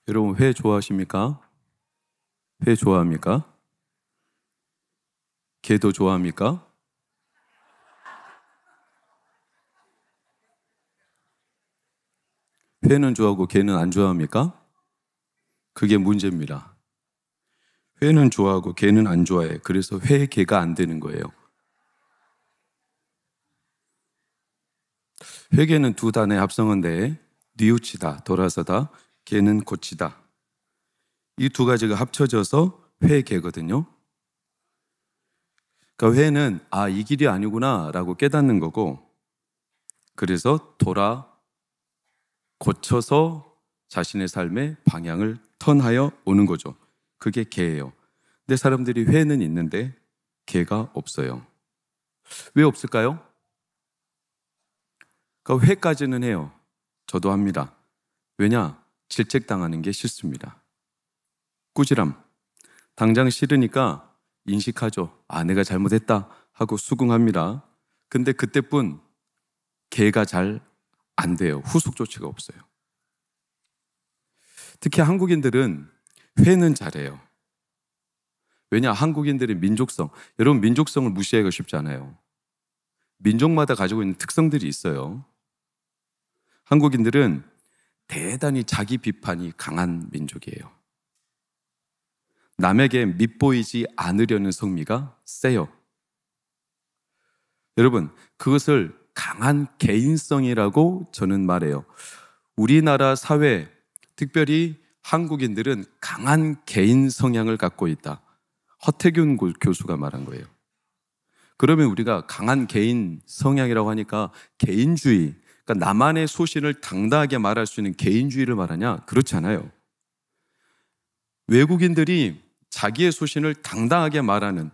여러분 회 좋아하십니까? 회 좋아합니까? 게도 좋아합니까? 회는 좋아하고 게는 안 좋아합니까? 그게 문제입니다. 회는 좋아하고 게는 안 좋아해. 그래서 회, 게가 안 되는 거예요. 회계는 두 단의 합성어인데 뉘우치다, 돌아서다, 게는 고치다. 이 두 가지가 합쳐져서 회계거든요. 그러니까 회는 이 길이 아니구나 라고 깨닫는 거고, 그래서 고쳐서 자신의 삶의 방향을 턴하여 오는 거죠. 그게 개예요. 근데 사람들이 회는 있는데 개가 없어요. 왜 없을까요? 그러니까 회까지는 해요. 저도 합니다. 왜냐? 질책당하는 게 싫습니다. 꾸지람. 당장 싫으니까 인식하죠. 내가 잘못했다 하고 수긍합니다. 근데 그때뿐 개가 잘 안 돼요. 후속 조치가 없어요. 특히 한국인들은 회는 잘해요. 왜냐? 한국인들의 민족성. 여러분, 민족성을 무시하기가 쉽지 않아요. 민족마다 가지고 있는 특성들이 있어요. 한국인들은 대단히 자기 비판이 강한 민족이에요. 남에게 밉보이지 않으려는 성미가 세요. 여러분, 그것을 강한 개인성이라고 저는 말해요. 우리나라 사회, 특별히 한국인들은 강한 개인 성향을 갖고 있다. 허태균 교수가 말한 거예요. 그러면 우리가 강한 개인 성향이라고 하니까 개인주의, 그러니까 나만의 소신을 당당하게 말할 수 있는 개인주의를 말하냐? 그렇지 않아요. 외국인들이 자기의 소신을 당당하게 말하는,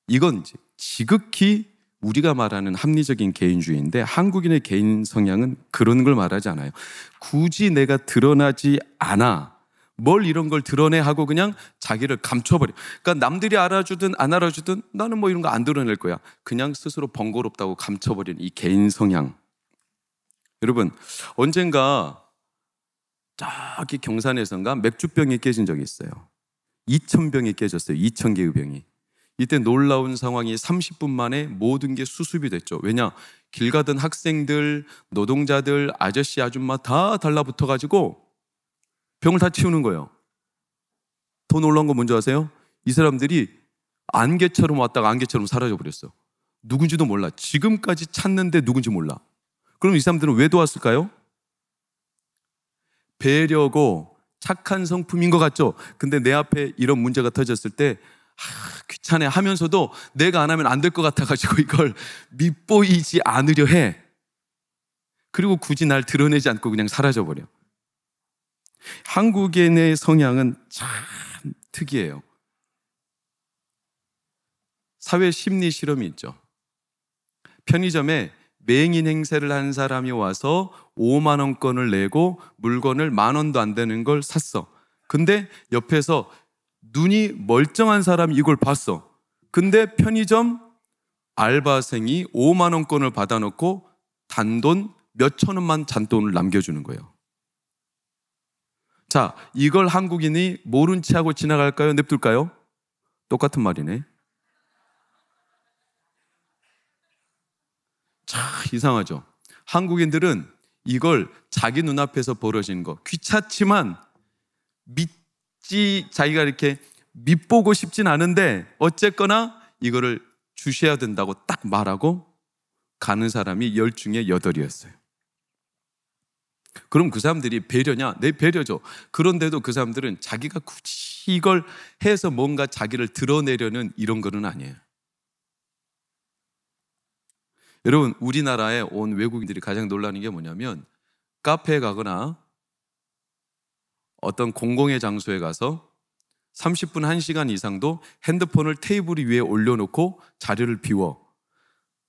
이건 지극히 우리가 말하는 합리적인 개인주의인데, 한국인의 개인 성향은 그런 걸 말하지 않아요. 굳이 내가 드러나지 않아, 뭘 이런 걸 드러내 하고 그냥 자기를 감춰버려. 그러니까 남들이 알아주든 안 알아주든 나는 뭐 이런 거 안 드러낼 거야. 그냥 스스로 번거롭다고 감춰버리는 이 개인 성향. 여러분, 언젠가 저기 경산에선가 맥주병이 깨진 적이 있어요. 2,000병이 깨졌어요. 2,000개의 병이. 이때 놀라운 상황이 30분 만에 모든 게 수습이 됐죠. 왜냐? 길 가던 학생들, 노동자들, 아저씨, 아줌마 다 달라붙어가지고 병을 다 치우는 거예요. 더 놀라운 건 뭔지 아세요? 이 사람들이 안개처럼 왔다가 안개처럼 사라져버렸어요. 누군지도 몰라. 지금까지 찾는데 누군지 몰라. 그럼 이 사람들은 왜 도왔을까요? 배려고 착한 성품인 것 같죠? 근데 내 앞에 이런 문제가 터졌을 때 귀찮아 하면서도 내가 안 하면 안 될 것 같아가지고 이걸 밉보이지 않으려 해. 그리고 굳이 날 드러내지 않고 그냥 사라져버려. 한국인의 성향은 참 특이해요. 사회 심리 실험이 있죠. 편의점에 맹인 행세를 한 사람이 와서 5만 원권을 내고 물건을 10,000원도 안 되는 걸 샀어. 근데 옆에서 눈이 멀쩡한 사람이 이걸 봤어. 근데 편의점 알바생이 5만 원권을 받아놓고 단돈 몇천 원만 잔돈을 남겨주는 거예요. 자, 이걸 한국인이 모른 체 하고 지나갈까요? 냅둘까요? 똑같은 말이네. 참 이상하죠. 한국인들은 이걸 자기 눈앞에서 벌어지는 거 귀찮지만 자기가 이렇게 밉보고 싶진 않은데 어쨌거나 이거를 주셔야 된다고 딱 말하고 가는 사람이 10 중에 8이었어요. 그럼 그 사람들이 배려냐? 내 배려죠. 그런데도 그 사람들은 자기가 굳이 이걸 해서 뭔가 자기를 드러내려는 이런 거는 아니에요. 여러분, 우리나라에 온 외국인들이 가장 놀라는 게 뭐냐면 카페에 가거나 어떤 공공의 장소에 가서 30분, 1시간 이상도 핸드폰을 테이블 위에 올려놓고 자리를 비워.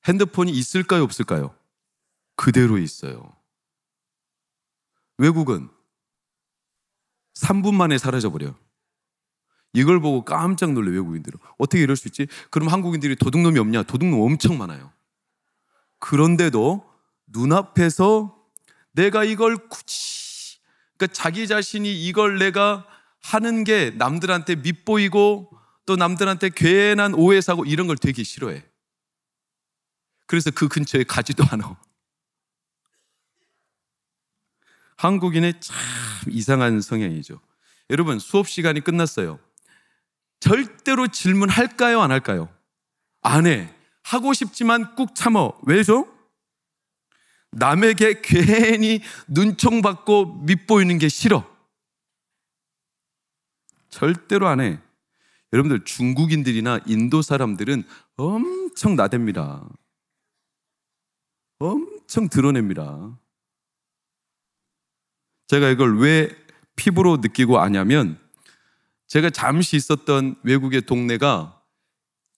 핸드폰이 있을까요? 없을까요? 그대로 있어요. 외국은 3분 만에 사라져버려요. 이걸 보고 깜짝 놀래 외국인들은. 어떻게 이럴 수 있지? 그럼 한국인들이 도둑놈이 없냐? 도둑놈 엄청 많아요. 그런데도 눈앞에서 내가 이걸 굳이, 그러니까 자기 자신이 이걸 내가 하는 게 남들한테 밉보이고 또 남들한테 괜한 오해사고 이런 걸 되게 싫어해. 그래서 그 근처에 가지도 않아. 한국인의 참 이상한 성향이죠. 여러분, 수업 시간이 끝났어요. 절대로 질문할까요? 안 할까요? 안 해. 하고 싶지만 꾹 참어. 왜죠? 남에게 괜히 눈총받고 밉보이는 게 싫어. 절대로 안 해. 여러분들, 중국인들이나 인도 사람들은 엄청 나댑니다. 엄청 드러냅니다. 제가 이걸 왜 피부로 느끼고 아냐면, 제가 잠시 있었던 외국의 동네가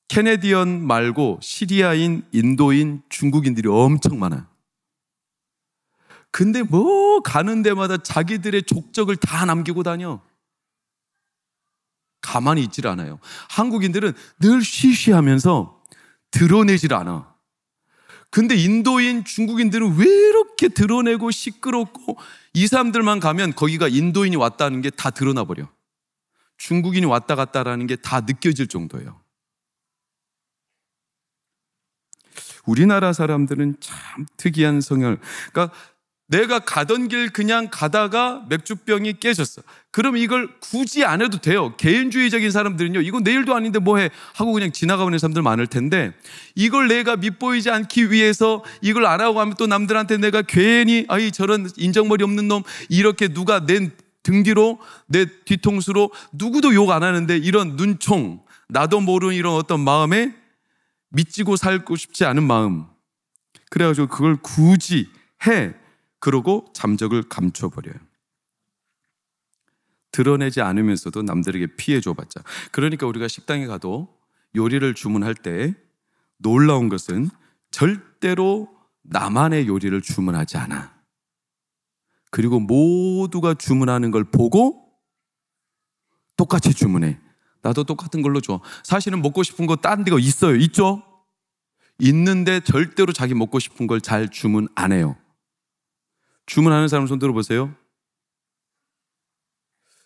캐네디언 말고 시리아인, 인도인, 중국인들이 엄청 많아요. 근데 뭐 가는 데마다 자기들의 족적을 다 남기고 다녀. 가만히 있질 않아요. 한국인들은 늘 쉬쉬하면서 드러내질 않아. 근데 인도인, 중국인들은 왜 이렇게 드러내고 시끄럽고, 이 사람들만 가면 거기가 인도인이 왔다는 게 다 드러나 버려. 중국인이 왔다 갔다라는 게 다 느껴질 정도예요. 우리나라 사람들은 참 특이한 성향을, 그러니까 내가 가던 길 그냥 가다가 맥주병이 깨졌어. 그럼 이걸 굳이 안 해도 돼요. 개인주의적인 사람들은요, 이거 내일도 아닌데 뭐해 하고 그냥 지나가버리는 사람들 많을 텐데, 이걸 내가 밉보이지 않기 위해서 이걸 안 하고 가면 또 남들한테 내가 괜히 아이 저런 인정머리 없는 놈, 이렇게 누가 내 등 뒤로, 내 뒤통수로, 누구도 욕 안 하는데 이런 눈총, 나도 모르는 이런 어떤 마음에 미치고 살고 싶지 않은 마음, 그래가지고 그걸 굳이 해. 그러고 잠적을 감춰버려요. 드러내지 않으면서도 남들에게 피해 줘봤자. 그러니까 우리가 식당에 가도 요리를 주문할 때 놀라운 것은 절대로 나만의 요리를 주문하지 않아. 그리고 모두가 주문하는 걸 보고 똑같이 주문해. 나도 똑같은 걸로 줘. 사실은 먹고 싶은 거 딴 데가 있어요. 있죠? 있는데 절대로 자기 먹고 싶은 걸 잘 주문 안 해요. 주문하는 사람 손 들어보세요.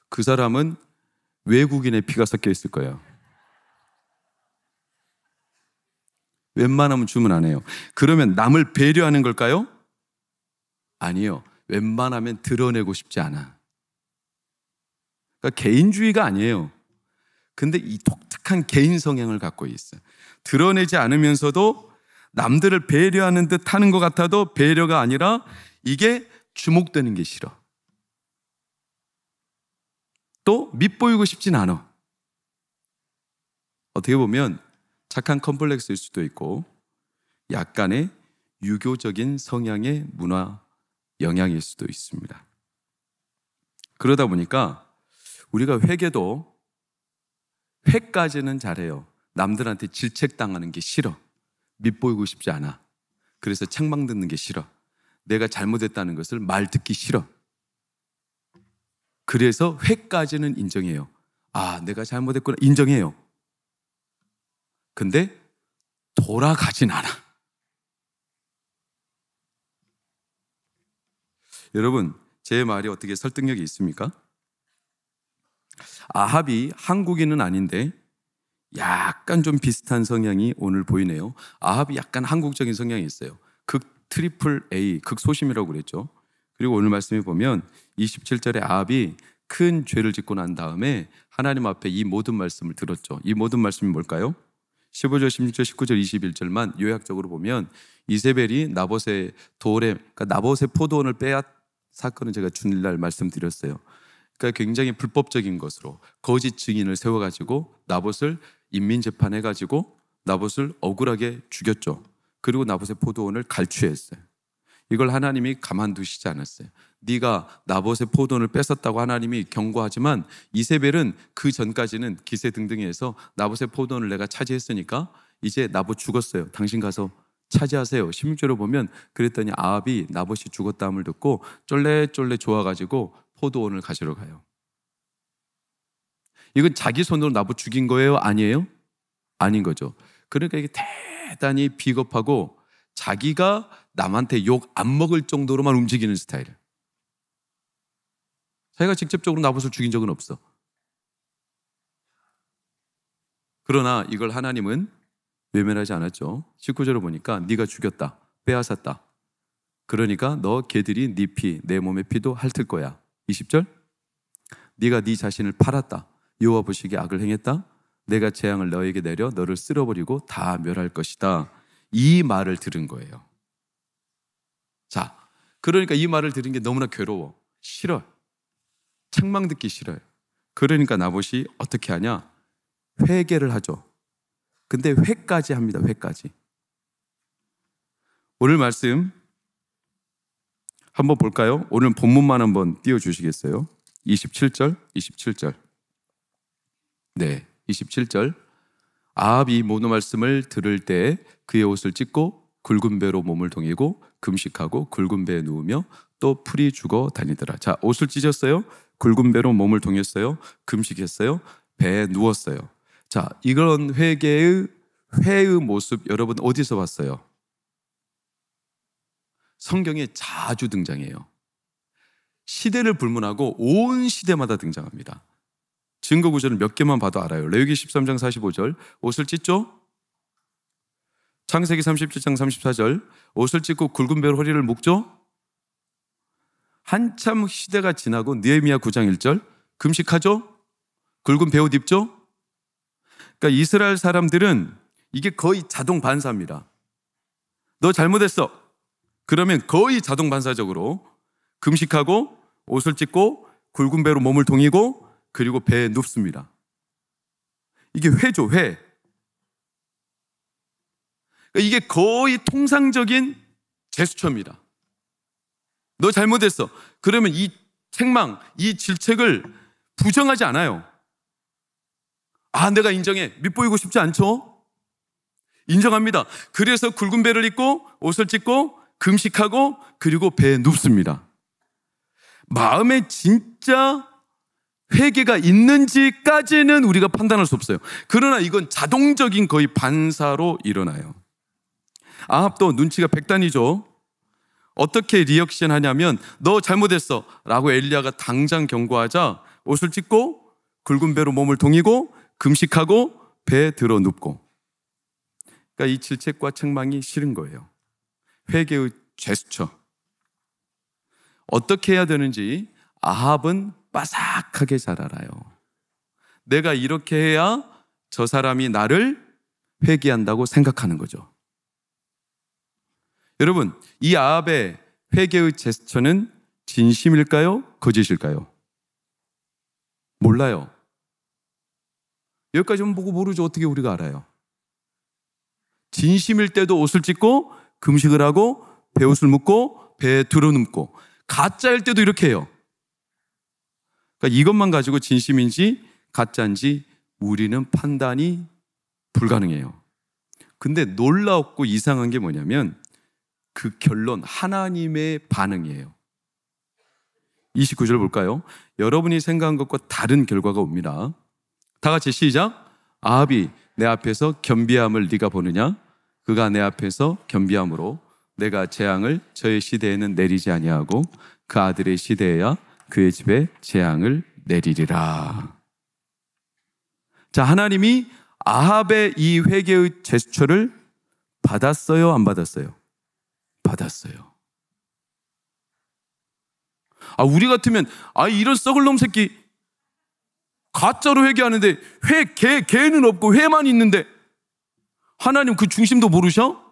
그 사람은 외국인의 피가 섞여 있을 거예요. 웬만하면 주문 안 해요. 그러면 남을 배려하는 걸까요? 아니요. 웬만하면 드러내고 싶지 않아. 그러니까 개인주의가 아니에요. 근데 이 독특한 개인 성향을 갖고 있어요. 드러내지 않으면서도 남들을 배려하는 듯 하는 것 같아도 배려가 아니라 이게 주목되는 게 싫어. 또 밉보이고 싶진 않아. 어떻게 보면 착한 컴플렉스일 수도 있고 약간의 유교적인 성향의 문화 영향일 수도 있습니다. 그러다 보니까 우리가 회개도 회까지는 잘해요. 남들한테 질책당하는 게 싫어. 밉보이고 싶지 않아. 그래서 책망 듣는 게 싫어. 내가 잘못했다는 것을 말 듣기 싫어. 그래서 회까지는 인정해요. 아, 내가 잘못했구나 인정해요. 근데 돌아가진 않아. 여러분, 제 말이 어떻게 설득력이 있습니까? 아합이 한국인은 아닌데 약간 좀 비슷한 성향이 오늘 보이네요. 아합이 약간 한국적인 성향이 있어요. 극 트리플 A, 극소심이라고 그랬죠. 그리고 오늘 말씀에 보면 27절에 아합이 큰 죄를 짓고 난 다음에 하나님 앞에 이 모든 말씀을 들었죠. 이 모든 말씀이 뭘까요? 15절, 16절, 19절, 21절만 요약적으로 보면 이세벨이 나봇의 돌에, 그러니까 나봇의 포도원을 빼앗 사건은 제가 주일날 말씀드렸어요. 그러니까 굉장히 불법적인 것으로 거짓 증인을 세워가지고 나봇을 인민재판해가지고 나봇을 억울하게 죽였죠. 그리고 나봇의 포도원을 갈취했어요. 이걸 하나님이 가만두시지 않았어요. 네가 나봇의 포도원을 뺏었다고 하나님이 경고하지만 이세벨은 그 전까지는 기세등등해서 나봇의 포도원을 내가 차지했으니까 이제 나봇 죽었어요. 당신 가서 차지하세요. 16절로 보면 그랬더니 아합이 나봇이 죽었다함을 듣고 쫄래쫄래 좋아가지고 포도원을 가지러 가요. 이건 자기 손으로 나봇 죽인 거예요? 아니에요? 아닌 거죠. 그러니까 이게 대단히 비겁하고 자기가 남한테 욕 안 먹을 정도로만 움직이는 스타일이에요. 자기가 직접적으로 나봇을 죽인 적은 없어. 그러나 이걸 하나님은 외면하지 않았죠. 19절을 보니까 네가 죽였다, 빼앗았다. 그러니까 너 개들이 네 피, 내 몸의 피도 핥을 거야. 20절, 네가 네 자신을 팔았다, 여호와 보시기에 악을 행했다. 내가 재앙을 너에게 내려 너를 쓸어버리고 다 멸할 것이다. 이 말을 들은 거예요. 자, 그러니까 이 말을 들은 게 너무나 괴로워. 싫어요. 책망 듣기 싫어요. 그러니까 나봇이 어떻게 하냐? 회개를 하죠. 근데 회까지 합니다. 회까지. 오늘 말씀 한번 볼까요? 오늘 본문만 한번 띄워주시겠어요? 27절. 네, 27절. 아합이 모든 말씀을 들을 때 그의 옷을 찢고 굵은 배로 몸을 동이고 금식하고 굵은 배에 누우며 또 풀이 죽어 다니더라. 자, 옷을 찢었어요. 굵은 배로 몸을 동였어요. 금식했어요. 배에 누웠어요. 자, 이런 회의 모습 여러분 어디서 봤어요? 성경에 자주 등장해요. 시대를 불문하고 온 시대마다 등장합니다. 증거 구절을 몇 개만 봐도 알아요. 레위기 13장 45절 옷을 찢죠? 창세기 37장 34절 옷을 찢고 굵은 배로 허리를 묶죠? 한참 시대가 지나고 느헤미야 9장 1절 금식하죠? 굵은 배옷 입죠? 그러니까 이스라엘 사람들은 이게 거의 자동 반사입니다. 너 잘못했어. 그러면 거의 자동 반사적으로 금식하고 옷을 찢고 굵은 배로 몸을 동이고 그리고 배에 눕습니다. 이게 회죠, 회. 이게 거의 통상적인 제스처입니다. 너 잘못했어. 그러면 이 책망, 이 질책을 부정하지 않아요. 아, 내가 인정해. 밉보이고 싶지 않죠? 인정합니다. 그래서 굵은 배를 입고 옷을 찢고 금식하고 그리고 배에 눕습니다. 마음에 진짜 회개가 있는지까지는 우리가 판단할 수 없어요. 그러나 이건 자동적인 거의 반사로 일어나요. 아합도 눈치가 백단이죠. 어떻게 리액션 하냐면 너 잘못했어 라고 엘리야가 당장 경고하자 옷을 찢고 굵은 배로 몸을 동이고 금식하고 배에 들어 눕고. 그러니까 이 질책과 책망이 싫은 거예요. 회개의 제스처. 어떻게 해야 되는지 아합은 빠삭하게 잘 알아요. 내가 이렇게 해야 저 사람이 나를 회개한다고 생각하는 거죠. 여러분, 이 아합의 회개의 제스처는 진심일까요? 거짓일까요? 몰라요. 여기까지만 보고 모르죠. 어떻게 우리가 알아요? 진심일 때도 옷을 찢고 금식을 하고 배옷을 묶고 배에 들어눕고, 가짜일 때도 이렇게 해요. 그러니까 이것만 가지고 진심인지 가짜인지 우리는 판단이 불가능해요. 근데 놀랍고 이상한 게 뭐냐면 그 결론, 하나님의 반응이에요. 29절 볼까요? 여러분이 생각한 것과 다른 결과가 옵니다. 다 같이 시작. 아합이 내 앞에서 겸비함을 네가 보느냐? 그가 내 앞에서 겸비함으로 내가 재앙을 저의 시대에는 내리지 아니하고 그 아들의 시대에야 그의 집에 재앙을 내리리라. 자, 하나님이 아합의 이 회개의 제스처를 받았어요? 안 받았어요? 받았어요. 아, 우리 같으면 이런 썩을 놈 새끼 가짜로 회개하는데 개는 없고 회만 있는데 하나님 그 중심도 모르셔?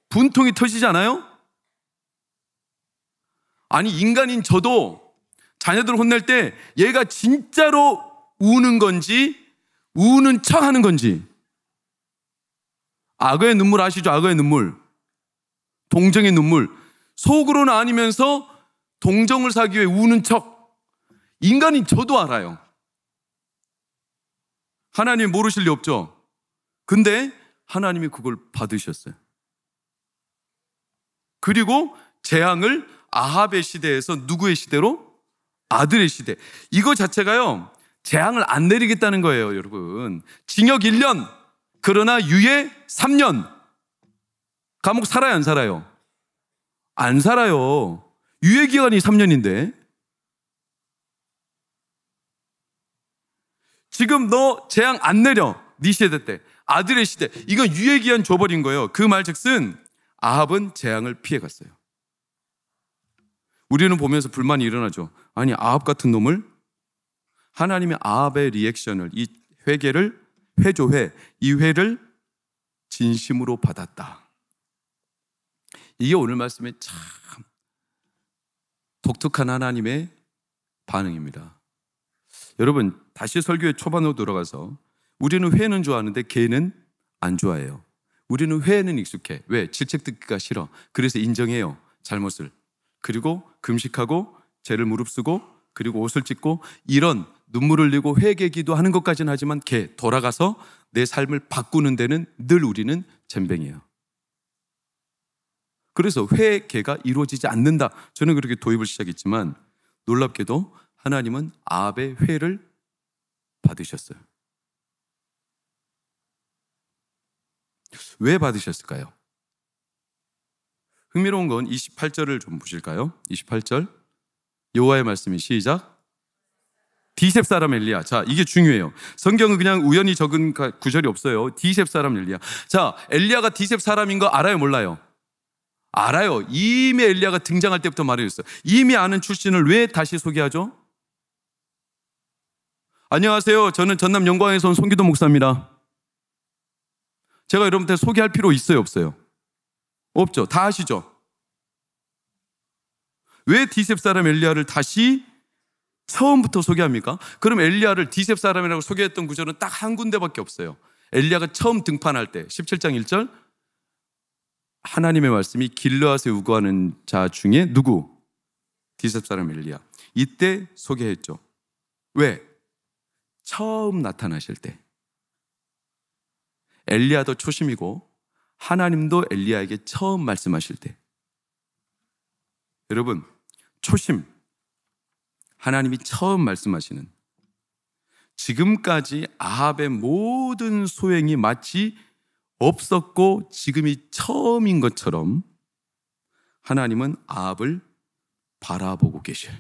분통이 터지지 않아요? 아니, 인간인 저도 자녀들 혼낼 때 얘가 진짜로 우는 건지 우는 척 하는 건지. 악어의 눈물 아시죠? 악어의 눈물, 동정의 눈물. 속으로는 아니면서 동정을 사기 위해 우는 척. 인간인 저도 알아요. 하나님 모르실 리 없죠? 근데 하나님이 그걸 받으셨어요. 그리고 재앙을 아합의 시대에서 누구의 시대로? 아들의 시대. 이거 자체가요, 재앙을 안 내리겠다는 거예요, 여러분. 징역 1년, 그러나 유예 3년. 감옥 살아요, 안 살아요? 안 살아요. 유예기간이 3년인데 지금 너 재앙 안 내려. 네 시대 때. 아들의 시대. 이건 유예기간 줘버린 거예요. 그 말즉슨 아합은 재앙을 피해갔어요. 우리는 보면서 불만이 일어나죠. 아니 아합 같은 놈을 하나님의 아합의 리액션을 이 회개를 이 회를 진심으로 받았다. 이게 오늘 말씀의 참 독특한 하나님의 반응입니다. 여러분 다시 설교의 초반으로 돌아가서 우리는 회는 좋아하는데 개는 안 좋아해요. 우리는 회는 익숙해. 왜? 질책 듣기가 싫어. 그래서 인정해요. 잘못을. 그리고 금식하고 죄를 무릅쓰고 그리고 옷을 찢고 이런 눈물을 흘리고 회개기도 하는 것까지는 하지만 돌아가서 내 삶을 바꾸는 데는 늘 우리는 젬병이에요. 그래서 회개가 이루어지지 않는다. 저는 그렇게 도입을 시작했지만 놀랍게도 하나님은 아합의 회를 받으셨어요. 왜 받으셨을까요? 흥미로운 건 28절을 좀 보실까요? 28절 여호와의 말씀이 시작. 디셉 사람 엘리야. 자, 이게 중요해요. 성경은 그냥 우연히 적은 구절이 없어요. 디셉 사람 엘리야. 자, 엘리야가 디셉 사람인 거 알아요, 몰라요? 알아요. 이미 엘리야가 등장할 때부터 말해줬어요. 이미 아는 출신을 왜 다시 소개하죠? 안녕하세요. 저는 전남 영광에서 온 송기도 목사입니다. 제가 여러분한테 소개할 필요 있어요, 없어요? 없죠. 다 아시죠? 왜 디셉 사람 엘리야를 다시 처음부터 소개합니까? 그럼 엘리야를 디셉 사람이라고 소개했던 구절은 딱 한 군데밖에 없어요. 엘리야가 처음 등판할 때 17장 1절 하나님의 말씀이 길르앗에 우거하는 자 중에 누구? 디셉 사람 엘리야. 이때 소개했죠. 왜? 처음 나타나실 때 엘리야도 초심이고 하나님도 엘리야에게 처음 말씀하실 때 여러분 초심 하나님이 처음 말씀하시는 지금까지 아합의 모든 소행이 마치 없었고 지금이 처음인 것처럼 하나님은 아합을 바라보고 계셔요.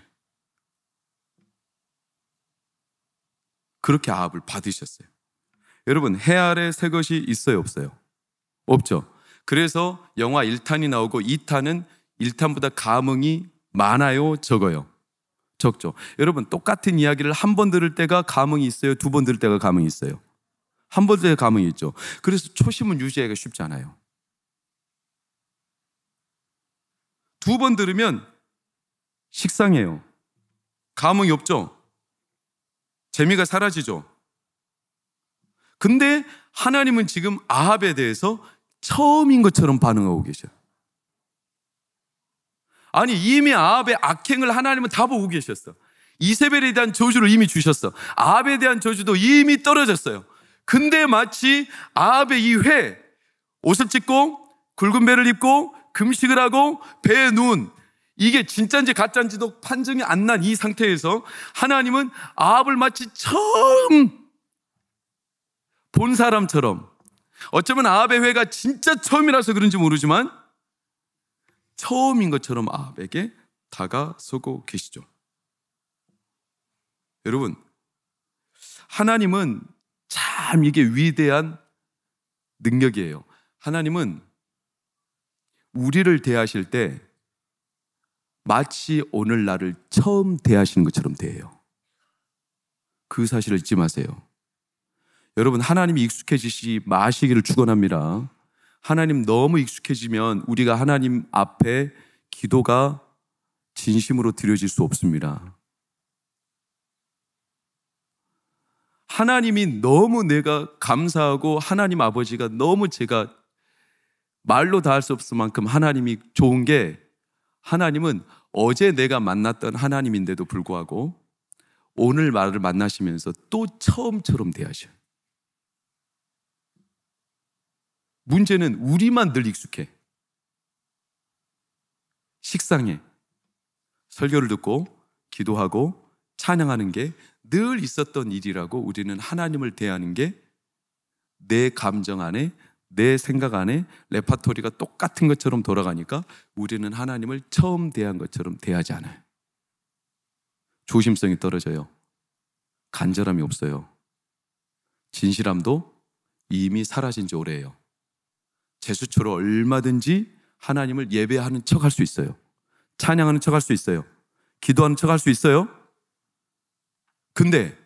그렇게 아합을 받으셨어요. 여러분 해 아래 새 것이 있어요, 없어요? 없죠. 그래서 영화 1탄이 나오고 2탄은 1탄보다 감흥이 많아요, 적어요? 적죠. 여러분 똑같은 이야기를 한 번 들을 때가 감흥이 있어요, 두 번 들을 때가 감흥이 있어요? 한 번 들을 때 감흥이 있죠. 그래서 초심은 유지하기가 쉽지 않아요. 두 번 들으면 식상해요. 감흥이 없죠. 재미가 사라지죠. 근데 하나님은 지금 아합에 대해서 처음인 것처럼 반응하고 계셔요. 아니 이미 아합의 악행을 하나님은 다 보고 계셨어. 이세벨에 대한 저주를 이미 주셨어. 아합에 대한 저주도 이미 떨어졌어요. 근데 마치 아합의 이 옷을 찢고 굵은 배를 입고 금식을 하고 배에 누운 이게 진짜인지 가짜인지도 판정이 안 난 이 상태에서 하나님은 아합을 마치 처음 본 사람처럼 어쩌면 아합의 회가 진짜 처음이라서 그런지 모르지만 처음인 것처럼 아합에게 다가서고 계시죠. 여러분 하나님은 참 이게 위대한 능력이에요. 하나님은 우리를 대하실 때 마치 오늘 나를 처음 대하시는 것처럼 대해요. 그 사실을 잊지 마세요. 여러분 하나님이 익숙해지시 마시기를 축원합니다. 하나님 너무 익숙해지면 우리가 하나님 앞에 기도가 진심으로 드려질 수 없습니다. 하나님이 너무 내가 감사하고 하나님 아버지가 너무 제가 말로 다 할 수 없을 만큼 하나님이 좋은 게 하나님은 어제 내가 만났던 하나님인데도 불구하고 오늘 나를 만나시면서 또 처음처럼 대하셔요. 문제는 우리만 늘 익숙해. 식상해. 설교를 듣고 기도하고 찬양하는 게 늘 있었던 일이라고 우리는 하나님을 대하는 게 내 감정 안에 내 생각 안에 레파토리가 똑같은 것처럼 돌아가니까 우리는 하나님을 처음 대한 것처럼 대하지 않아요. 조심성이 떨어져요. 간절함이 없어요. 진실함도 이미 사라진 지 오래예요. 제수처로 얼마든지 하나님을 예배하는 척 할 수 있어요. 찬양하는 척 할 수 있어요. 기도하는 척 할 수 있어요. 근데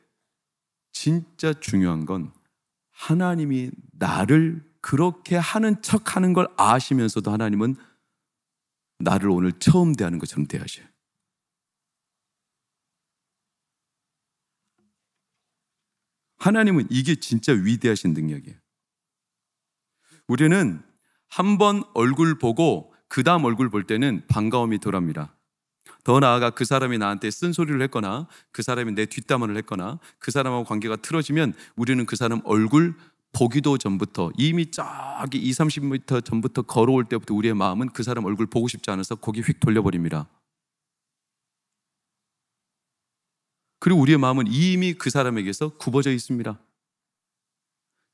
진짜 중요한 건 하나님이 나를 그렇게 하는 척 하는 걸 아시면서도 하나님은 나를 오늘 처음 대하는 것처럼 대하셔요. 하나님은 이게 진짜 위대하신 능력이에요. 우리는 한 번 얼굴 보고 그 다음 얼굴 볼 때는 반가움이 덜합니다. 더 나아가 그 사람이 나한테 쓴소리를 했거나 그 사람이 내 뒷담화를 했거나 그 사람하고 관계가 틀어지면 우리는 그 사람 얼굴 보기도 전부터 이미 저기 20-30m 전부터 걸어올 때부터 우리의 마음은 그 사람 얼굴 보고 싶지 않아서 고개 휙 돌려버립니다. 그리고 우리의 마음은 이미 그 사람에게서 굽어져 있습니다.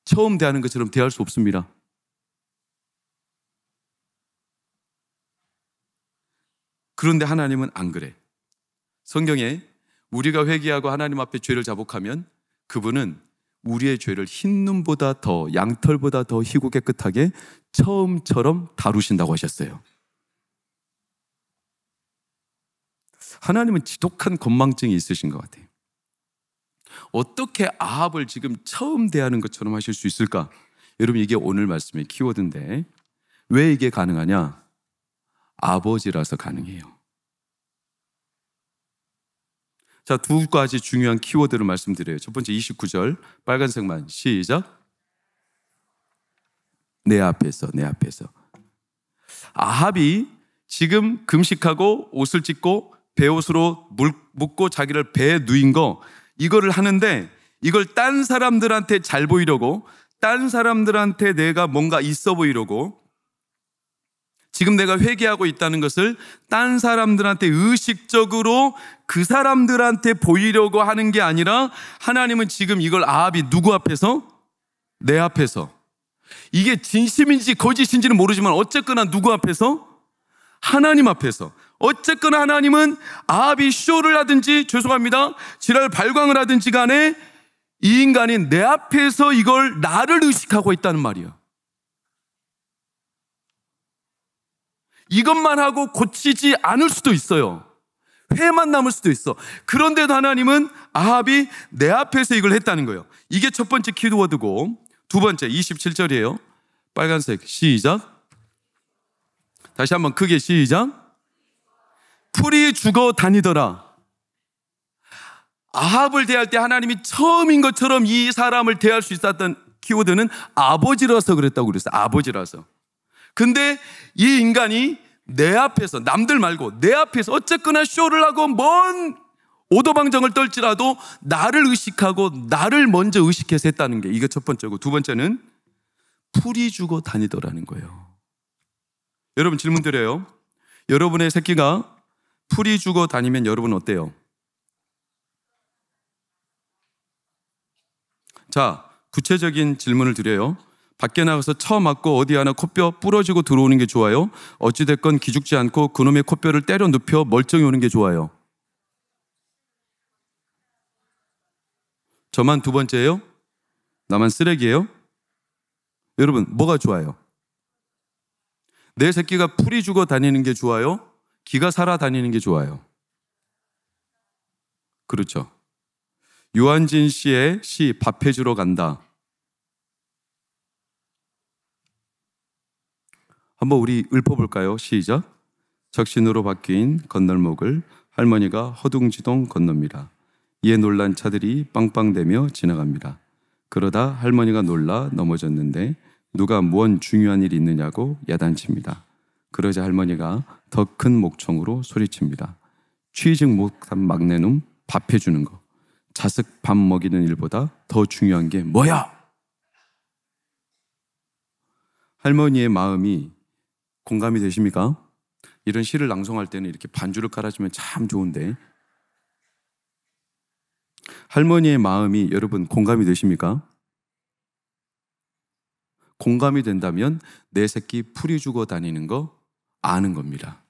처음 대하는 것처럼 대할 수 없습니다. 그런데 하나님은 안 그래. 성경에 우리가 회개하고 하나님 앞에 죄를 자복하면 그분은 우리의 죄를 흰 눈보다 더, 양털보다 더 희고 깨끗하게 처음처럼 다루신다고 하셨어요. 하나님은 지독한 건망증이 있으신 것 같아요. 어떻게 아합을 지금 처음 대하는 것처럼 하실 수 있을까? 여러분, 이게 오늘 말씀의 키워드인데 왜 이게 가능하냐? 아버지라서 가능해요. 자, 두 가지 중요한 키워드를 말씀드려요. 첫 번째 29절 빨간색만 시작. 내 앞에서. 아합이 지금 금식하고 옷을 찢고 베옷으로 묶고 자기를 배에 누인 거, 이거를 하는데 이걸 딴 사람들한테 잘 보이려고, 딴 사람들한테 내가 뭔가 있어 보이려고, 지금 내가 회개하고 있다는 것을 딴 사람들한테 의식적으로 그 사람들한테 보이려고 하는 게 아니라 하나님은 지금 이걸 아합이 누구 앞에서? 내 앞에서. 이게 진심인지 거짓인지는 모르지만 어쨌거나 누구 앞에서? 하나님 앞에서. 어쨌거나 하나님은 아합이 쇼를 하든지, 죄송합니다, 지랄 발광을 하든지 간에 이 인간이 내 앞에서 이걸 나를 의식하고 있다는 말이에요. 이것만 하고 고치지 않을 수도 있어요. 회만 남을 수도 있어. 그런데도 하나님은 아합이 내 앞에서 이걸 했다는 거예요. 이게 첫 번째 키워드고, 두 번째 27절이에요. 빨간색 시작. 다시 한번 크게 시작. 풀이 죽어 다니더라. 아합을 대할 때 하나님이 처음인 것처럼 이 사람을 대할 수 있었던 키워드는 아버지라서 그랬다고 그랬어요. 아버지라서. 근데 이 인간이 내 앞에서, 남들 말고 내 앞에서 어쨌거나 쇼를 하고 먼 오도방정을 떨지라도 나를 의식하고 나를 먼저 의식해서 했다는 게 이게 첫 번째고, 두 번째는 풀이 죽어 다니더라는 거예요. 여러분, 질문 드려요. 여러분의 새끼가 풀이 죽어 다니면 여러분 어때요? 자, 구체적인 질문을 드려요. 밖에 나가서 처맞고 어디 하나 코뼈 부러지고 들어오는 게 좋아요? 어찌됐건 기죽지 않고 그놈의 코뼈를 때려 눕혀 멀쩡히 오는 게 좋아요? 저만 두 번째예요? 나만 쓰레기예요? 여러분, 뭐가 좋아요? 내 새끼가 풀이 죽어 다니는 게 좋아요? 기가 살아 다니는 게 좋아요? 그렇죠. 유한진 씨의 시 밥 해주러 간다. 한번 우리 읊어볼까요? 시작. 적신으로 바뀐 건널목을 할머니가 허둥지둥 건넙니다. 이에 놀란 차들이 빵빵대며 지나갑니다. 그러다 할머니가 놀라 넘어졌는데 누가 무언 중요한 일이 있느냐고 야단칩니다. 그러자 할머니가 더 큰 목청으로 소리칩니다. 취직 못한 막내놈 밥 해주는 거. 자식 밥 먹이는 일보다 더 중요한 게 뭐야? 할머니의 마음이 공감이 되십니까? 이런 시를 낭송할 때는 이렇게 반주를 깔아주면 참 좋은데, 할머니의 마음이 여러분 공감이 되십니까? 공감이 된다면 내 새끼 풀이 죽어 다니는 거 아는 겁니다.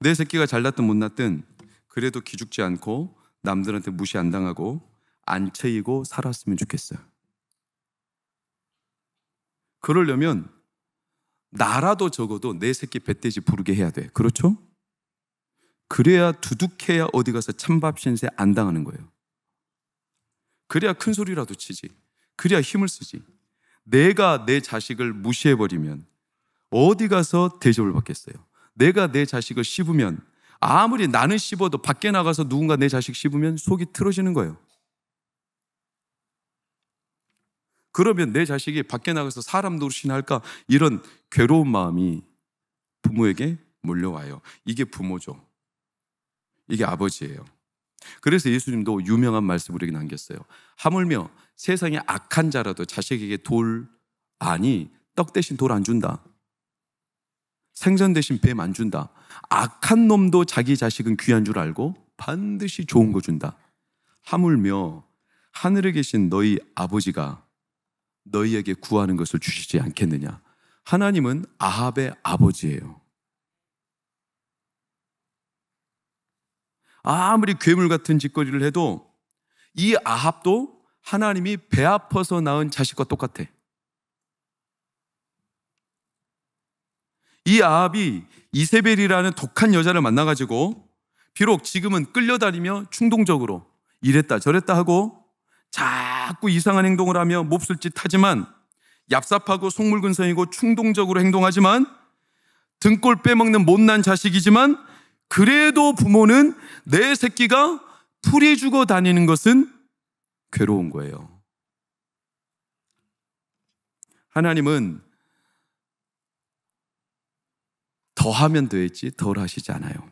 내 새끼가 잘났든 못났든 그래도 기죽지 않고 남들한테 무시 안 당하고 안 채이고 살았으면 좋겠어요. 그러려면 나라도 적어도 내 새끼 뱃돼지 부르게 해야 돼. 그렇죠? 그래야 두둑해야 어디 가서 찬밥 신세 안 당하는 거예요. 그래야 큰 소리라도 치지. 그래야 힘을 쓰지. 내가 내 자식을 무시해버리면 어디 가서 대접을 받겠어요? 내가 내 자식을 씹으면 아무리 나는 씹어도 밖에 나가서 누군가 내 자식 씹으면 속이 틀어지는 거예요. 그러면 내 자식이 밖에 나가서 사람 노릇이나 할까? 이런 괴로운 마음이 부모에게 몰려와요. 이게 부모죠. 이게 아버지예요. 그래서 예수님도 유명한 말씀을 우리에게 남겼어요. 하물며 세상에 악한 자라도 자식에게 떡 대신 돌 안 준다. 생선 대신 뱀 안 준다. 악한 놈도 자기 자식은 귀한 줄 알고 반드시 좋은 거 준다. 하물며 하늘에 계신 너희 아버지가 너희에게 구하는 것을 주시지 않겠느냐. 하나님은 아합의 아버지예요. 아무리 괴물 같은 짓거리를 해도 이 아합도 하나님이 배 아파서 낳은 자식과 똑같아. 이 아합이 이세벨이라는 독한 여자를 만나가지고 비록 지금은 끌려다니며 충동적으로 이랬다 저랬다 하고 자꾸 이상한 행동을 하며 몹쓸 짓 하지만 얍삽하고 속물근성이고 충동적으로 행동하지만 등골 빼먹는 못난 자식이지만 그래도 부모는 내 새끼가 풀이 죽어 다니는 것은 괴로운 거예요. 하나님은 더하면 더했지 덜 하시지 않아요.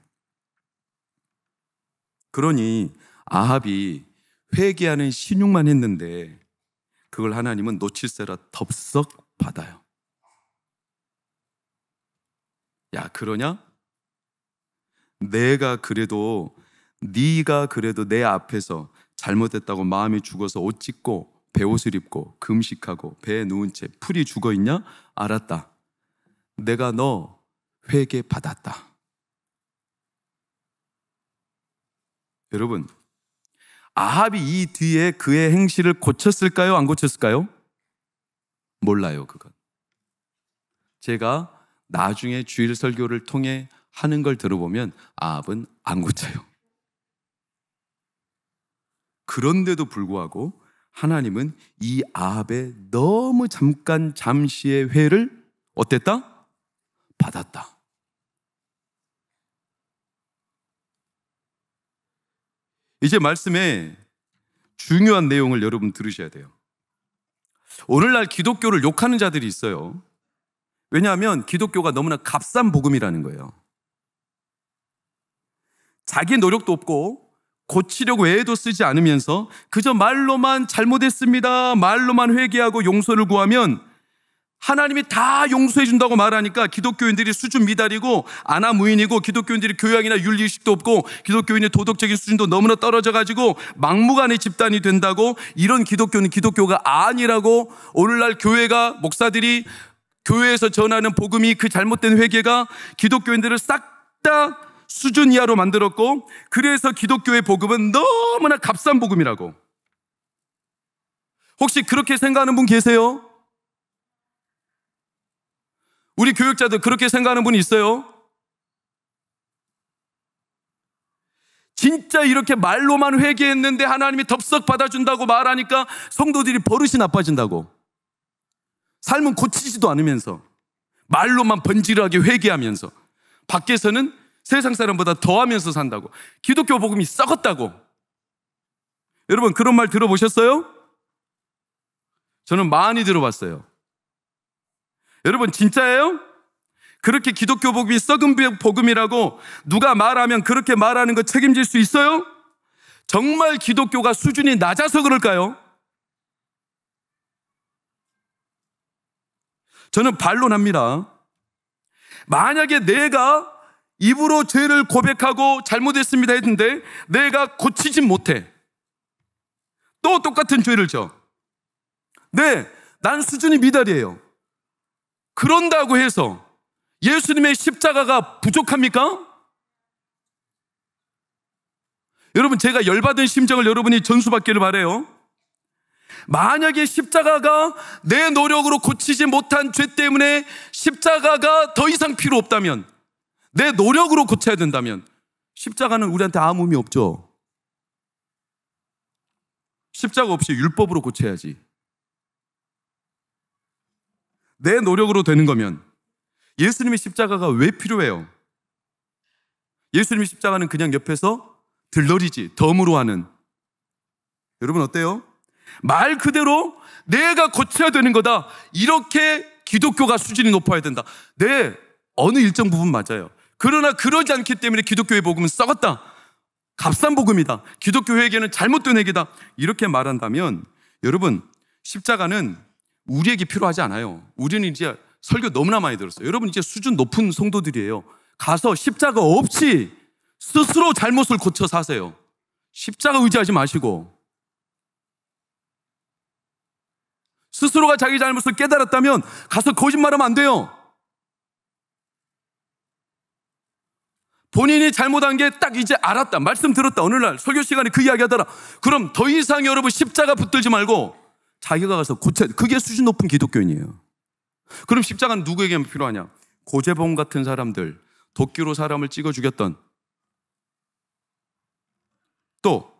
그러니 아합이 회개하는 신용만 했는데 그걸 하나님은 놓칠세라 덥석 받아요. 야, 그러냐? 네가 그래도 내 앞에서 잘못했다고 마음이 죽어서 옷 찢고 배옷을 입고 금식하고 배에 누운 채 풀이 죽어 있냐? 알았다. 내가 너 회개 받았다. 여러분, 아합이 이 뒤에 그의 행실을 고쳤을까요? 안 고쳤을까요? 몰라요, 그건. 제가 나중에 주일 설교를 통해 하는 걸 들어보면 아합은 안 고쳐요. 그런데도 불구하고 하나님은 이 아합의 너무 잠시의 회를 어땠다? 받았다. 이제 말씀에 중요한 내용을 여러분 들으셔야 돼요. 오늘날 기독교를 욕하는 자들이 있어요. 왜냐하면 기독교가 너무나 값싼 복음이라는 거예요. 자기 노력도 없고 고치려고 애도 쓰지 않으면서 그저 말로만 잘못했습니다, 말로만 회개하고 용서를 구하면 하나님이 다 용서해 준다고 말하니까 기독교인들이 수준 미달이고 아나무인이고 기독교인들이 교양이나 윤리의식도 없고 기독교인의 도덕적인 수준도 너무나 떨어져가지고 막무가내 집단이 된다고, 이런 기독교는 기독교가 아니라고 오늘날 교회가 목사들이 교회에서 전하는 복음이 그 잘못된 회개가 기독교인들을 싹 다 수준 이하로 만들었고, 그래서 기독교의 복음은 너무나 값싼 복음이라고. 혹시 그렇게 생각하는 분 계세요? 우리 교육자들 그렇게 생각하는 분이 있어요? 진짜 이렇게 말로만 회개했는데 하나님이 덥석 받아준다고 말하니까 성도들이 버릇이 나빠진다고. 삶은 고치지도 않으면서 말로만 번지르하게 회개하면서 밖에서는 세상 사람보다 더하면서 산다고. 기독교 복음이 썩었다고. 여러분, 그런 말 들어보셨어요? 저는 많이 들어봤어요. 여러분, 진짜예요? 그렇게 기독교 복음이 썩은 복음이라고 누가 말하면 그렇게 말하는 거 책임질 수 있어요? 정말 기독교가 수준이 낮아서 그럴까요? 저는 반론합니다. 만약에 내가 입으로 죄를 고백하고 잘못했습니다 했는데 내가 고치진 못해, 또 똑같은 죄를 져, 네, 난 수준이 미달이에요. 그런다고 해서 예수님의 십자가가 부족합니까? 여러분, 제가 열받은 심정을 여러분이 전수받기를 바라요. 만약에 십자가가 내 노력으로 고치지 못한 죄 때문에 십자가가 더 이상 필요 없다면, 내 노력으로 고쳐야 된다면 십자가는 우리한테 아무 의미 없죠. 십자가 없이 율법으로 고쳐야지. 내 노력으로 되는 거면 예수님의 십자가가 왜 필요해요? 예수님의 십자가는 그냥 옆에서 들러리지, 덤으로 하는. 여러분 어때요? 말 그대로 내가 고쳐야 되는 거다. 이렇게 기독교가 수준이 높아야 된다. 네, 어느 일정 부분 맞아요. 그러나 그러지 않기 때문에 기독교의 복음은 썩었다. 값싼 복음이다. 기독교 회개는 잘못된 회개다. 이렇게 말한다면 여러분, 십자가는 우리에게 필요하지 않아요. 우리는 이제 설교 너무나 많이 들었어요. 여러분 이제 수준 높은 성도들이에요. 가서 십자가 없이 스스로 잘못을 고쳐 사세요. 십자가 의지하지 마시고, 스스로가 자기 잘못을 깨달았다면 가서 거짓말하면 안 돼요. 본인이 잘못한 게 딱 이제 알았다, 말씀 들었다, 어느 날 설교 시간에 그 이야기 하더라. 그럼 더 이상 여러분 십자가 붙들지 말고 자기가 가서 고쳐야 돼. 그게 수준 높은 기독교인이에요. 그럼 십자가는 누구에게만 필요하냐? 고재봉 같은 사람들, 도끼로 사람을 찍어 죽였던, 또